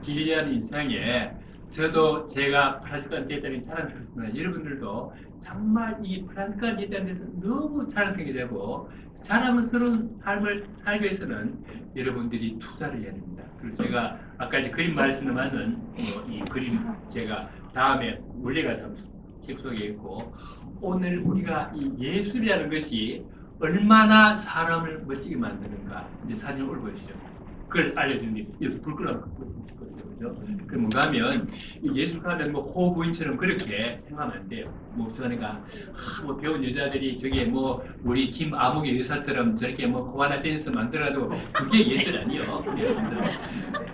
기리한 인상에 저도 제가 프란치스코 대단히 자랑스럽지만 여러분들도 정말 이 프란치스코 대단에서 너무 자랑스럽게 되고 자랑스러운 삶을 살기 위해서는 여러분들이 투자를 해야 됩니다. 그리고 제가 아까 이제 그림 말씀하는 이 그림 제가 다음에 원래가 책 속에 있고 오늘 우리가 이 예술이라는 것이 얼마나 사람을 멋지게 만드는가. 이제 사진을 올려보시죠. 그걸 알려주는 게 불 끄라고 그죠? 그 뭔가 하면 예술가는 뭐 호부인처럼 그렇게 생각하면 안 돼요. 뭐 저니까 뭐 배운 여자들이 저게 뭐 우리 김아무개 여사처럼 저렇게 뭐 호화나 댄스 만들어도 그게 예술 아니요.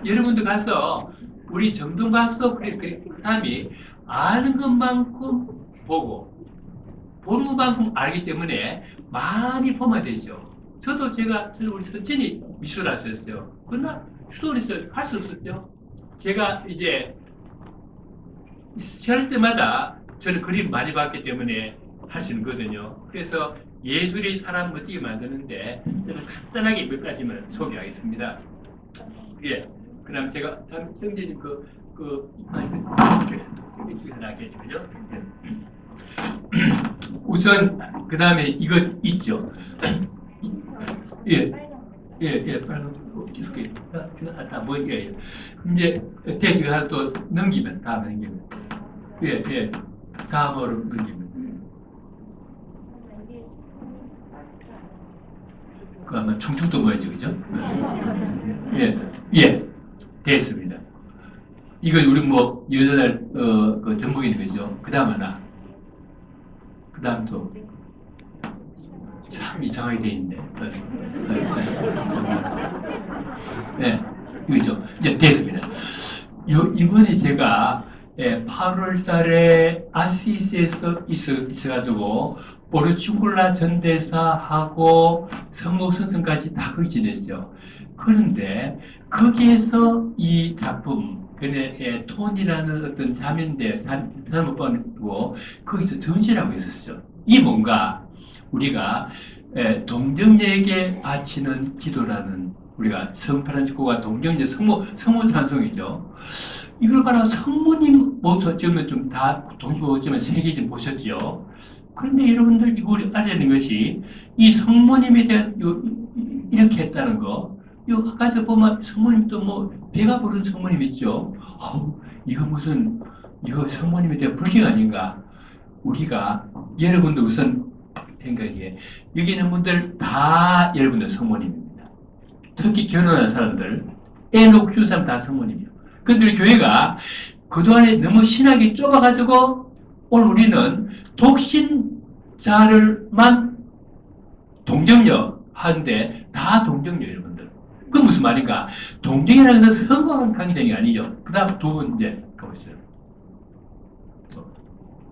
여러분도 가서 우리 정동 가서 그 사람이 아는 것만큼 보고 보는 것만큼 알기 때문에 많이 보면 되죠. 저도 우리 선진이 미술을 하셨어요. 그러나 수도원에서 할 수 없었죠. 제가 이제 시할 때마다 저는 그림 많이 봤기 때문에 할 수 있는 거거든요. 그래서 예술이 사람 멋지게 만드는데 저는 간단하게 몇 가지만 소개하겠습니다. 예. 그 다음 제가 형제님 이쪽에서 나겠죠. 그죠? 우선, 그 다음에 이거 있죠. 예, 빨간 계속해. 다 뭐예요? 이제 대지가 하나 또 넘기면 다음 넘기면. 예, 다음으로 넘기면. 그 아마 충청도 뭐였죠, 그죠? 예, 됐습니다. 이거 우리 뭐 여자들 그 전복이는 거죠. 그 다음 하나. 그 다음 또. 참 이상하게 돼 있네. 네, 이거죠. 이제 됐습니다. 이번에 제가 8월 달에 아시시에서 있어가지고 포르투갈라 전대사하고 성목선생까지 다 거기 지냈죠. 그런데 거기에서 이 작품, 톤이라는 어떤 자매인데 사람을 뻔했고 거기서 전시라고 했었죠. 이 뭔가 우리가 동정녀에게 바치는 기도라는 우리가 성프란치스코가 동정녀 성모 찬송이죠. 이걸 바로 성모님 모습 좀 다 동시보지만 세 개 좀 보셨죠. 그런데 여러분들 이거 우리 알아야 되는 것이 이 성모님에 대한 이렇게 했다는 거. 아까 저 보면 성모님 또 뭐 배가 부른 성모님 있죠. 이거 성모님에 대한 불경 아닌가? 우리가 여러분들 우선 생각에 여기 있는 분들 다 여러분들 성모님입니다. 특히 결혼한 사람들, 애 놓고 키운 사람 다 성모님이에요. 근데 우리 교회가 그동안에 너무 신학이 좁아가지고 오늘 우리는 독신자를만 동정녀 하는데 다 동정녀 여러분들. 그 무슨 말인가? 동정이라는 것은 성공한 강의장이 아니죠. 그 다음 두 번째 가보시죠.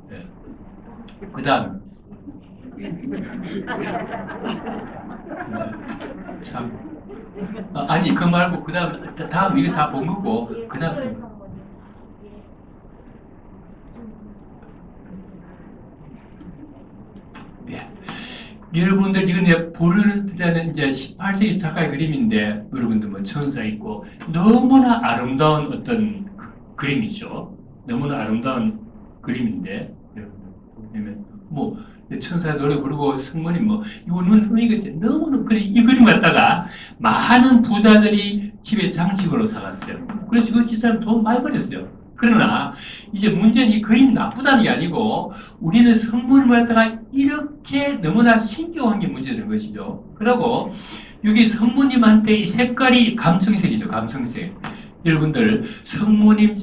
네. 그 다음 참 아니 그 말고 그 다음 이거 다 본 거고 그 다음 여러분들 지금 이제 부르는 이제 18세기 작가의 그림인데 여러분들 뭐 천사 있고 너무나 아름다운 어떤 그림이죠. 너무나 아름다운 그림인데 여러분 뭐 천사 노래 부르고 성모님 뭐 이거는 이거 너무나 이 그림 갖다가 많은 부자들이 집에 장식으로 사갔어요. 그래서 이거 집사람 돈 많이 벌었어요. 그러나 이제 문제는 이 그림이 나쁘다는 게 아니고 우리는 성모님을 갖다가 이렇게 너무나 신경한 게 문제된 것이죠. 그리고 여기 성모님한테 이 색깔이 감청색이죠. 감청색. 여러분들 성모님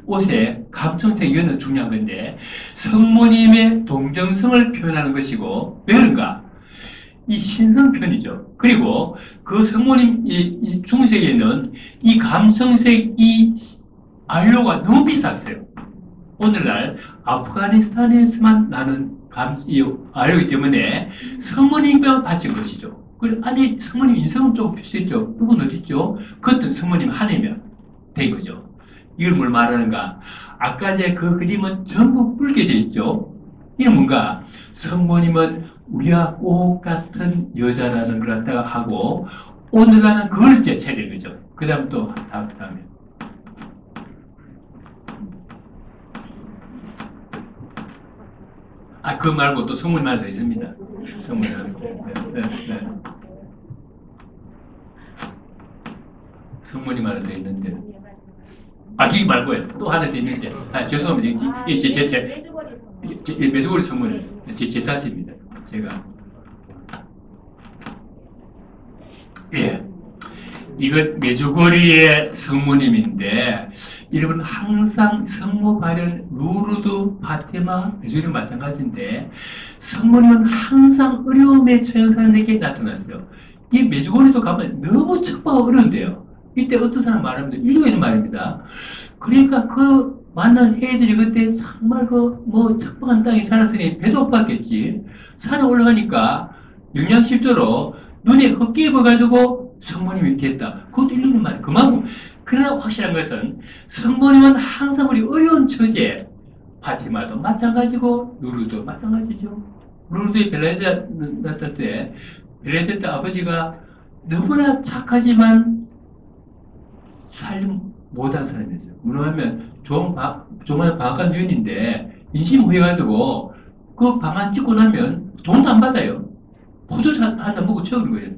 옷에 감청색 이거는 중요한 건데 성모님의 동정성을 표현하는 것이고 왜 그런가? 이 신성 표현이죠. 그리고 그 성모님 이 중색에는 이 감청색 이 안료가 너무 비쌌어요. 오늘날 아프가니스탄에서만 나는 안료이기 때문에 성모님과 바친 것이죠. 아니 성모님 인성은 조금 비슷했죠. 누군 어디 있죠? 그것도 성모님 하나면 된 거죠. 이걸 뭘 말하는가? 아까 제 그 그림은 전부 붉게 되어 있죠. 이는 뭔가 성모님은 우리와 똑같은 여자라는 걸 갖다가 하고 오늘날은 그걸 이제 세는 거죠. 그 다음 또 다음에 그거 말고 또 성모님 하나 더 있습니다. 성모님 하나. 네. 성모님 하나 더 있는데. 그게 말고요. 또 하나 더 있는데. 죄송합니다. 제 메주거리 성모님. 제 탓입니다. 제가. 예. 이것 메주거리의 성모님인데 여러분 항상 성모 발현 루르드 파티마 메주거리 마찬가지인데 성모님은 항상 어려움에 처한 사람에게 나타났어요. 이 메주거리도 가면 너무 척박하고 어려운데요. 이때 어떤 사람 말합니다. 일리가 있는 말입니다. 그러니까 그 만난 애들이 그때 정말 그 뭐 척박한 땅에 살았으니 배도 고팠겠지. 산에 올라가니까 영양실조로 눈에 헛개 입어가지고 성모님이 이렇게 했다. 그것도 일리는 말이에요. 그만큼 그러나 확실한 것은 성모님은 항상 우리 어려운 처지에 파티마도 마찬가지고 누르도 마찬가지죠. 누르도의 벨라자 났을 때 벨라자 때 아버지가 너무나 착하지만 살림 못한 사람이었어요. 뭐냐면 정말 방앗간 주인인데 인심후해가지고 그 방안 찍고 나면 돈도 안 받아요. 포도주 한잔 먹고 채우는 거예요.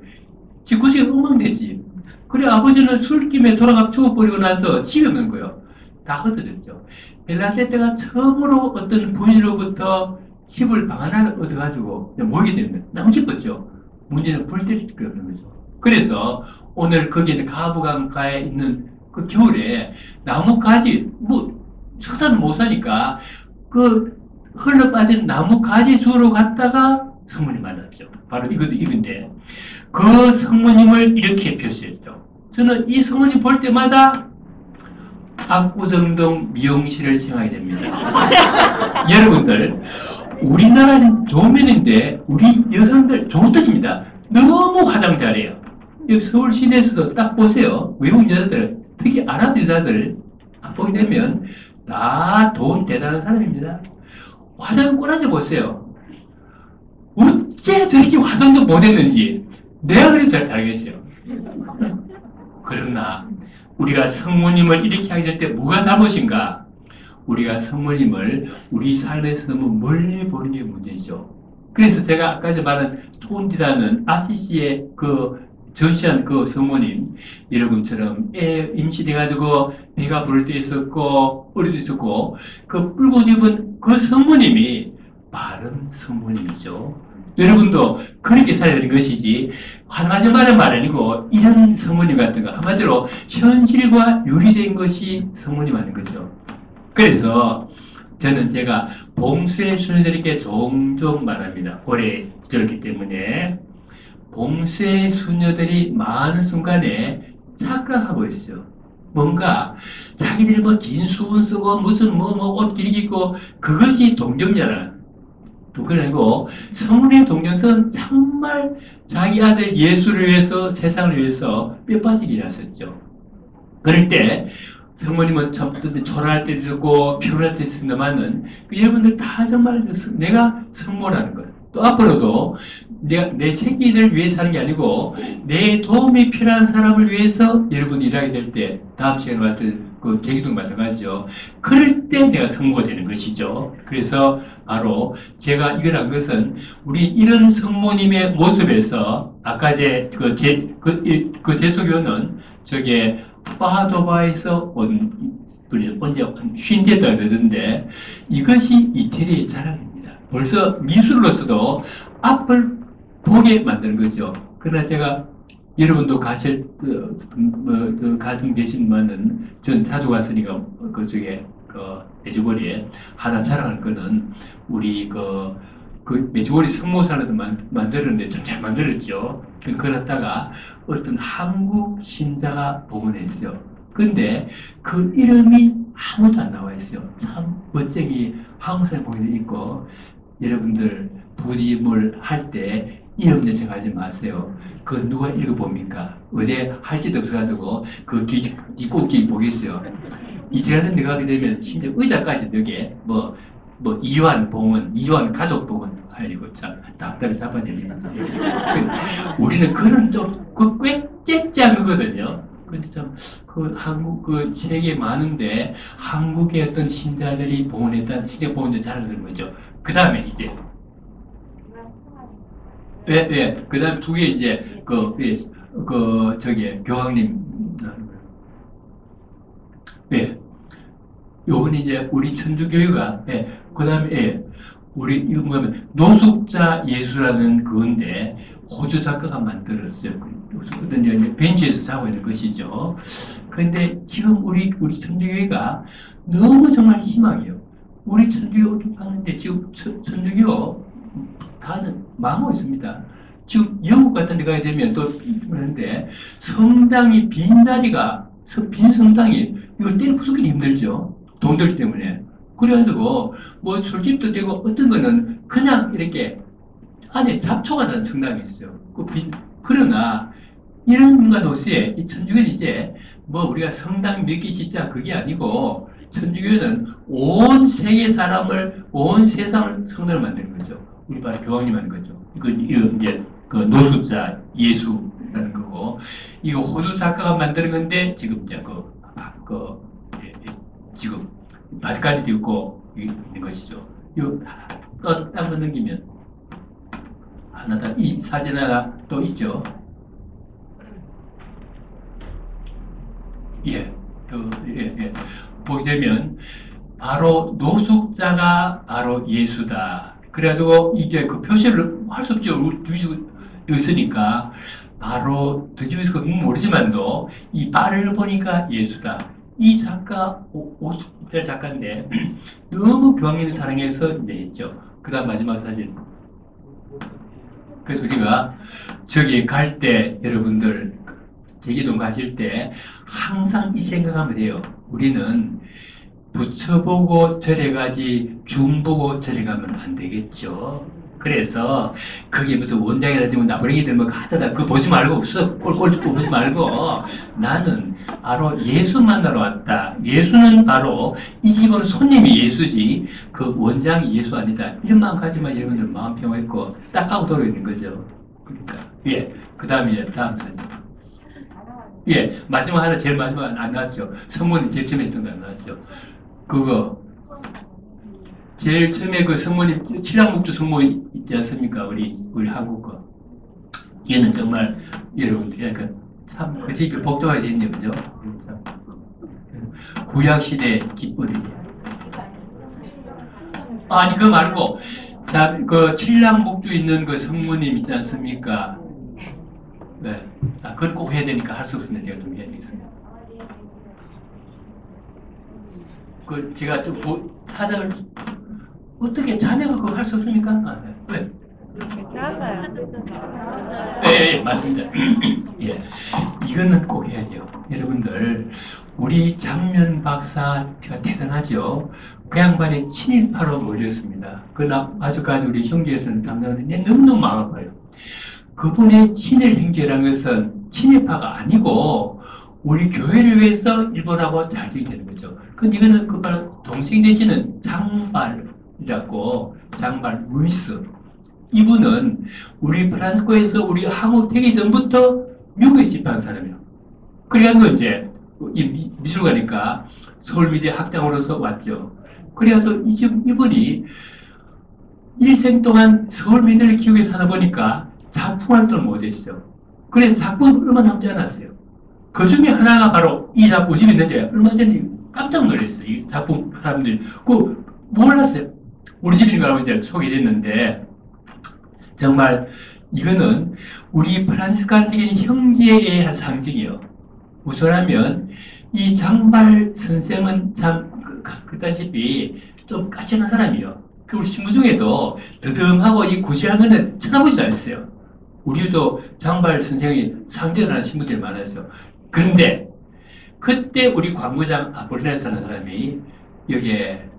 집구석에 엉망됐지. 그래 아버지는 술김에 돌아가 죽어버리고 나서 집에 없는 거예요. 다 흩어졌죠. 벨라테테가 처음으로 어떤 부인으로부터 집을 방 하나를 얻어가지고 모이게 됩니다. 너무 기뻤죠. 문제는 불 때릴 게 없는 거죠. 그래서 오늘 거기는 가부강가에 있는 그 겨울에 나무 가지, 뭐 석탄을 못 사니까 그 흘러 빠진 나무 가지 주우러 갔다가 성모님 만났죠. 바로 이것도 이건데 그 성모님을 이렇게 표시했죠. 저는 이 성모님 볼 때마다 압구정동 미용실을 생각하게 됩니다. 여러분들 우리나라 좋은 면인데 우리 여성들 좋은 뜻입니다. 너무 화장 잘해요. 서울 시내에서도 딱 보세요. 외국 여자들 특히 아랍 여자들 보게 되면 다 돈 대단한 사람입니다. 화장 꼬라지 보세요. 어째 저렇게 화장도 못했는지 내가 그래도 잘 알겠어요. 그러나 우리가 성모님을 이렇게 하게 될 때 뭐가 잘못인가? 우리가 성모님을 우리 삶에서 너무 멀리 보는 게 문제죠. 그래서 제가 아까 말한 톤디라는 아시시의 그 전시한 그 성모님 여러분처럼 애 임신해가지고 배가 부를 때 있었고 어릴 때 있었고 그 뿔고 입은 그 성모님이 바른 성모님이죠. 여러분도 그렇게 살아야 되는 것이지 화장하지 말란 말 아니고 이런 성모님 같은 거 한마디로 현실과 유리된 것이 성모님 하는 거죠. 그래서 저는 제가 봉수의 수녀들에게 종종 말합니다. 올해 지절기 때문에 봉수의 수녀들이 많은 순간에 착각하고 있어요. 뭔가 자기들이 뭐 긴 수건 쓰고 무슨 옷 길게 입고 그것이 동정녀라. 또 그게 아니고 성문의 동정선 정말 자기 아들 예수를 위해서 세상을 위해서 뼈 빠지게 일하셨죠. 그럴 때 성모님은 처음부터 초라할 때도 있었고 피곤할 때도 있습니다만은 여러분들 다 정말 내가 성모라는 것. 또 앞으로도 내 새끼들을 위해서 하는 게 아니고 내 도움이 필요한 사람을 위해서 여러분이 일하게 될 때 다음 시간에 왔을 그 제기도 마찬가지죠. 그럴 때 내가 성모가 되는 것이죠. 그래서 바로 제가 이걸 한 것은 우리 이런 성모님의 모습에서 아까 제 제소교는 저게 파도바에서 온 분이 언제 쉰대다 그러던데 이것이 이태리의 자랑입니다. 벌써 미술로서도 앞을 보게 만드는 거죠. 그러나 제가 여러분도 가정 계신만은 전 자주 갔으니까 그쪽에 메주거리에 하나 자랑할 거는 우리 그 메주거리 성모사라도 만들었는데 좀 잘 만들었죠. 그러다가 어떤 한국 신자가 복원했어요. 근데 그 이름이 아무도 안 나와 있어요. 참 멋쟁이 한국 사람 보이도 있고 여러분들 부임을 할 때 이름 제청하지 마세요. 그거 누가 읽어봅니까? 어디 할 짓도 없어가지고 그 뒷꼭지 보겠어요. 이태리는 내가 하게 되면 심지어 의자까지 여기에 뭐 이완 봉헌, 이완 가족 봉헌 아이고 참 답답해 자빠지네. 우리는 그런 좀꽤 째째한 거거든요. 근데 참 그 한국 그 세계 많은데 한국의 어떤 신자들이 봉헌했다 시대 봉헌도 잘하는 거죠. 그 다음에 이제 그 다음에 두 개 이제 저기 교황님 요건 이제 우리 천주교회가 그 다음에 우리 이거 뭐냐면 노숙자 예수라는 그건데 호주 작가가 만들었어요. 어떤 이제 벤치에서 자고 있는 것이죠. 그런데 지금 우리 천주교회가 너무 정말 희망이에요. 우리 천주교 하는데 지금 천주교 다들 망하고 있습니다. 지금 영국 같은 데 가게 되면 또 그런데 성당이 빈 자리가 빈 성당이 이걸 때려 부수기는 힘들죠. 돈들 때문에. 그래가지고 뭐 술집도 되고 어떤 거는 그냥 이렇게 안에 잡초가 나는 성당이 있어요. 그러나 이런 문과 도시에 이 천주교는 이제 뭐 우리가 성당 몇 개 짓자 그게 아니고 천주교는 온 세계 사람을 온 세상을 성당을 만드는 거죠. 우리 바로 교황님 하는 거죠. 이건 이제 그 노숙자 예수라는 거고 이거 호주 작가가 만드는 건데 지금 이제 지금 바티칸이 있고 있는 것이죠. 이거 딴거 넘기면 하나 더 이 사진 하나 또 있죠. 예, 보게 되면 바로 노숙자가 바로 예수다. 그래가지고 이제 그 표시를 할 수 없죠. 있으니까 바로 뒤집어서 모르지만도 이 발을 보니까 예수다. 이 작가 오스텔 작가인데 너무 교황님을 사랑해서 냈죠. 그다음 마지막 사진. 그래서 우리가 저기 갈 때 여러분들 제기동 가실 때 항상 이 생각하면 돼요. 우리는 부처보고 절에 가지 중보고 절에 가면 안 되겠죠. 그래서 그게 무슨 원장이라든지 나부랭이들 뭐 하다가 그거 보지 말고 없어. 꼴꼴 보지 말고 나는 바로 예수 만나러 왔다. 예수는 바로 이 집은 손님이 예수지 그 원장이 예수 아니다. 이런 마음 가지만 여러분들 마음 평화했고 딱 하고 돌아있는 거죠. 그러니까 예. 그 다음에 다음 사진. 예, 마지막 하나 제일 마지막 안 나왔죠. 성모님 제일 처음에 했던 거 안 나왔죠. 그거 제일 처음에 그 성모님 칠랑목주 성모 있지 않습니까? 우리 한국 거. 얘는 정말 여러분들 약간 참 그 집이 복잡하게 됐네요, 그죠? 구약 시대 깃불이. 아니 그거 말고 자 그 칠랑목주 있는 그 성모님 있지 않습니까? 네, 그걸 꼭 해야 되니까 할 수 없으면 제가 좀 해야 되겠습니다. 그 제가 좀 사정을 어떻게 자매가 그거 할 수 없습니까? 아, 네. 왜? 예, 맞습니다. 예, 이거는 꼭 해야 돼요. 여러분들, 우리 장면 박사가 대단하죠. 그 양반의 친일파로 몰렸습니다. 그러나 아주까지 우리 형제에서는 담당하는데 너무너무 많아봐요. 그분의 친일 행계라는 것은 친일파가 아니고 우리 교회를 위해서 일본하고 잘 되는 거죠. 근데 이거는 그 바로 동생 되시는 장발이라고 장발 루이스 이분은 우리 프란스코에서 우리 한국 되기 전부터 미국에서 집행한 사람이에요. 그래가지고 이제 이 미술가니까 서울미대 학장으로서 왔죠. 그래서 이분이 일생 동안 서울미대를 기억에 사다 보니까 작품 활동을 못했어요. 그래서 작품 얼마 남지 않았어요. 그 중에 하나가 바로 이 작품 집에 있는데 얼마 전에 깜짝 놀랐어요. 이 작품 사람들이. 그거 몰랐어요. 우리 집인가 이제 소개됐는데 정말 이거는 우리 프란스카적인 형제의 한 상징이에요. 우선하면 이 장발 선생은 참 그다시피 좀 까칠한 사람이에요. 우리 신부 중에도 더듬하고 이 구시한 거는 쳐다보지도 않았어요. 우리도 장발 선생이 상대를 하는 신부들이 많았죠. 그런데 그때 우리 광고장 아폴리나스라는 사람이 여기에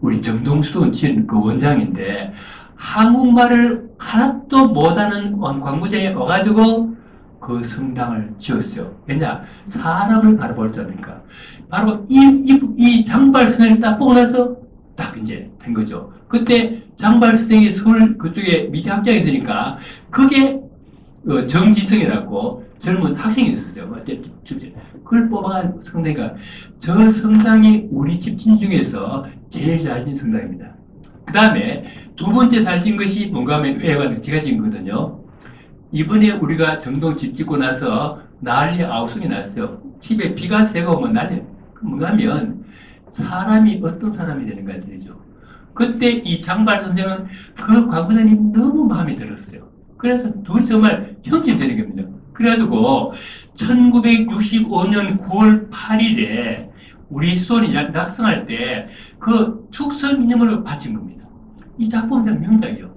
우리 정동수 친 그 원장인데 한국말을 하나도 못하는 광고장에 와가지고 그 성당을 지었어요. 왜냐? 사람을 바라볼 줄 아니까. 바로 이 장발 선생을 딱 보고 나서 딱 이제 된 거죠. 그때 장발 선생이 서울 그쪽에 밑에 학장이 있으니까 그게 정지성이라고 젊은 학생이 있었어요. 그걸 뽑아간 성당이가 저 성당이 우리 집진 중에서 제일 잘 진 성당입니다. 그 다음에 두 번째 잘 진 것이 뭔가 하면 회관 제가 지은 거거든요. 이번에 우리가 정동 집 짓고 나서 난리 아우성이 났어요. 집에 비가 새고 오면 난리. 뭔가 하면 사람이 어떤 사람이 되는 가 되죠. 그때 이 장발 선생은 그 광고장님 너무 마음에 들었어요. 그래서 둘이 정말 형제되는 겁니다. 그래가지고 1965년 9월 8일에 우리 수원이 낙성할 때 그 축성 기념으로 바친 겁니다. 이 작품은 명작이요.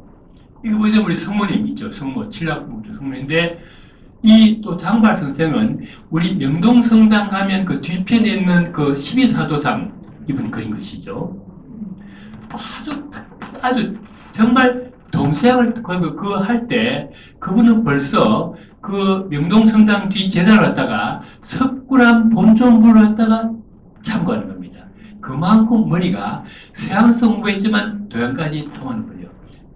이거 보이면 우리 성모님 있죠. 성모, 칠락목조 성모인데 이 또 장발 선생은 우리 명동성당 가면 그 뒤편에 있는 그 12사도상 이분이 그린 것이죠. 아주 정말 동서양을 그 할 때 그분은 벌써 그 명동성당 뒤 제단을 갖다가 석굴암 본존부를 갖다가 참고하는 겁니다. 그만큼 머리가 서양성 공부했지만 도양까지 통하는 거예요.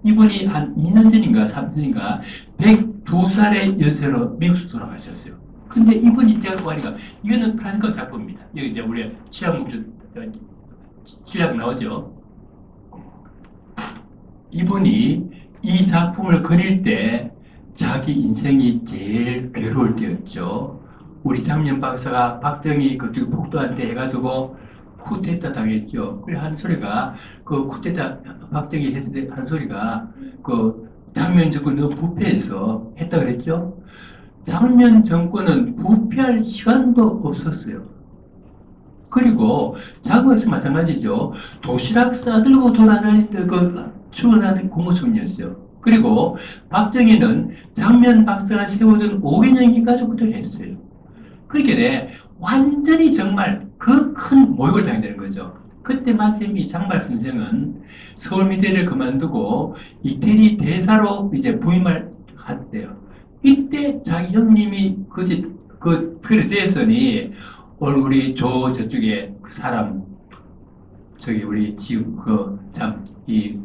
이분이 한 2년 전인가 3년 전인가 102살의 연세로 미국에서 돌아가셨어요. 근데 이분이 제가 보니까 이거는 프란스 작품입니다. 여기 이제 우리 시작 나오죠. 이분이 이 작품을 그릴 때 자기 인생이 제일 괴로울 때였죠. 우리 장면 박사가 박정희 그쪽 폭도한테 해가지고 쿠데타 당했죠. 그래 한 소리가 그 쿠데타 박정희 했을 때 한 소리가 그 장면 정권 너무 부패해서 했다 그랬죠. 장면 정권은 부패할 시간도 없었어요. 그리고 장국에서 마찬가지죠. 도시락 싸들고 돌아다닐 때 그 출근하는 공무원이었어요. 그리고 박정희는 장면 박사가 세워둔 5개년 가족들을 했어요. 그렇게 완전히 정말 그 큰 모욕을 당하게 되는 거죠. 그때 마침 이 장발 선생은 서울미대를 그만두고 이태리 대사로 이제 부임을 했대요. 이때 자기 형님이 그래 됐으니 우리 저쪽에 그 사람 저기 우리 지금 이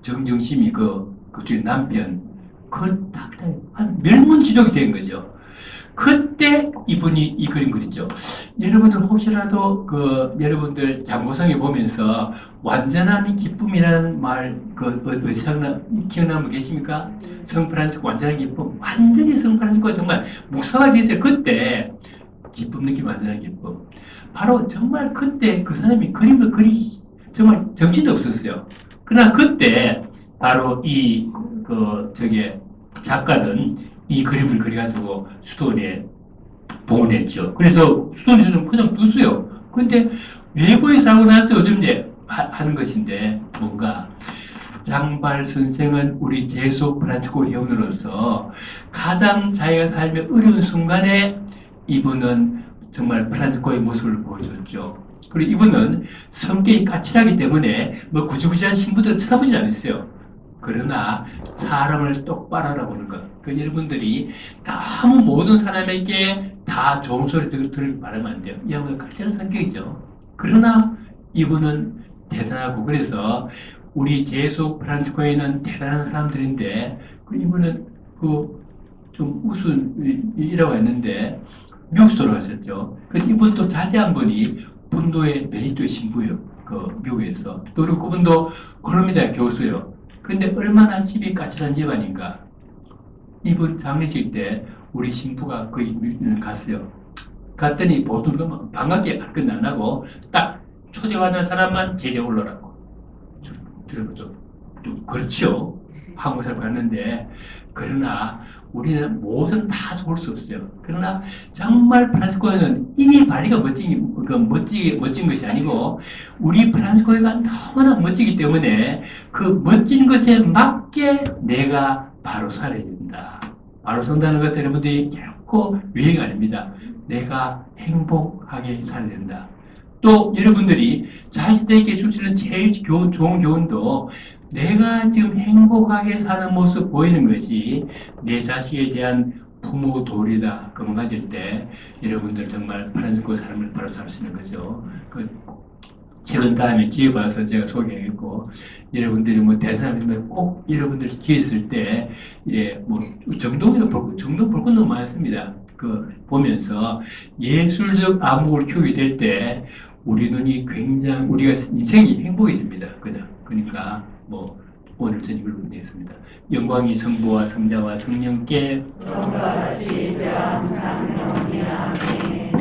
정정심이 그쪽에 남편 한 멸문지족이 된 거죠. 그때 이분이 이 그림 그렸죠. 여러분들 혹시라도 여러분들 장고성에 보면서 완전한 기쁨이라는 말 기억나는 분 계십니까? 성프란치스코 완전한 기쁨. 완전히 성프란치스코가 정말 묵상하게 됐어요. 그때 기쁨 느낌 완전한 기쁨. 바로 정말 그때 그 사람이 그림을 정말 정신도 없었어요. 그러나 그때 바로 작가는 이 그림을 그려가지고 수도원에 봉헌했죠. 그래서 수도원에서는 그냥 뒀어요. 근데 외부에서 하고 나서 요즘 이제 하는 것인데 뭔가 장발 선생은 우리 제소 프란치스코 회원으로서 가장 자기가 살며 어려운 순간에 이분은 정말 프란치스코의 모습을 보여줬죠. 그리고 이분은 성격이 까칠하기 때문에 구지구지한 신부들 쳐다보지 않았어요. 그러나 사람을 똑바로 알아보는 것. 여러분들이 너무 모든 사람에게 다 좋은 소리 들을 바라면 안 돼요. 이 양반은 까칠한 성격이죠. 그러나 이분은 대단하고 그래서 우리 제소 프란치스코에는 대단한 사람들인데 이분은 좀 우순이라고 했는데 미국에서 돌아가셨죠. 그래서 이분도 자제한 분이 분도의 베니토의 신부예요. 미국에서. 또 그분도 콜롬비아 교수예요. 근데 얼마나 집이 까칠한 집안인가. 이분 장례식 때 우리 신부가 거기 갔어요. 갔더니 보통 반갑게 발끈 안 하고 딱 초대받는 사람만 제대 올라라고. 들어보죠. 그렇죠. 한국 사람 갔는데 그러나 우리는 무엇은 다 좋을 수 없어요. 그러나 정말 프란치스코에는 이미 발리가 멋진 것이 아니고 우리 프란치스코가 너무나 멋지기 때문에 그 멋진 것에 맞게 내가 바로 살아야 된다. 바로 선다는 것은 여러분들이 결코 유행이 아닙니다. 내가 행복하게 살아야 된다. 또 여러분들이 자식들에게 줄 수 있는 제일 좋은 교훈도 내가 지금 행복하게 사는 모습 보이는 것이 내 자식에 대한 부모 도리다. 그런 가질 때 여러분들 정말 프란치스코 삶을 바로 살 수 있는 거죠. 최근 다음에 기회 봐서 제가 소개하겠고 여러분들이 대사님들 꼭 여러분들 기회 있을 때 정동 볼 건 너무 많습니다. 보면서 예술적 안목을 키우게 될 때 우리 눈이 굉장히 우리가 인생이 행복해집니다. 그러니까 오늘 저녁을 보내겠습니다. 영광이 성부와 성자와 성령께 영과 같이 이제 항상 영원히 아멘.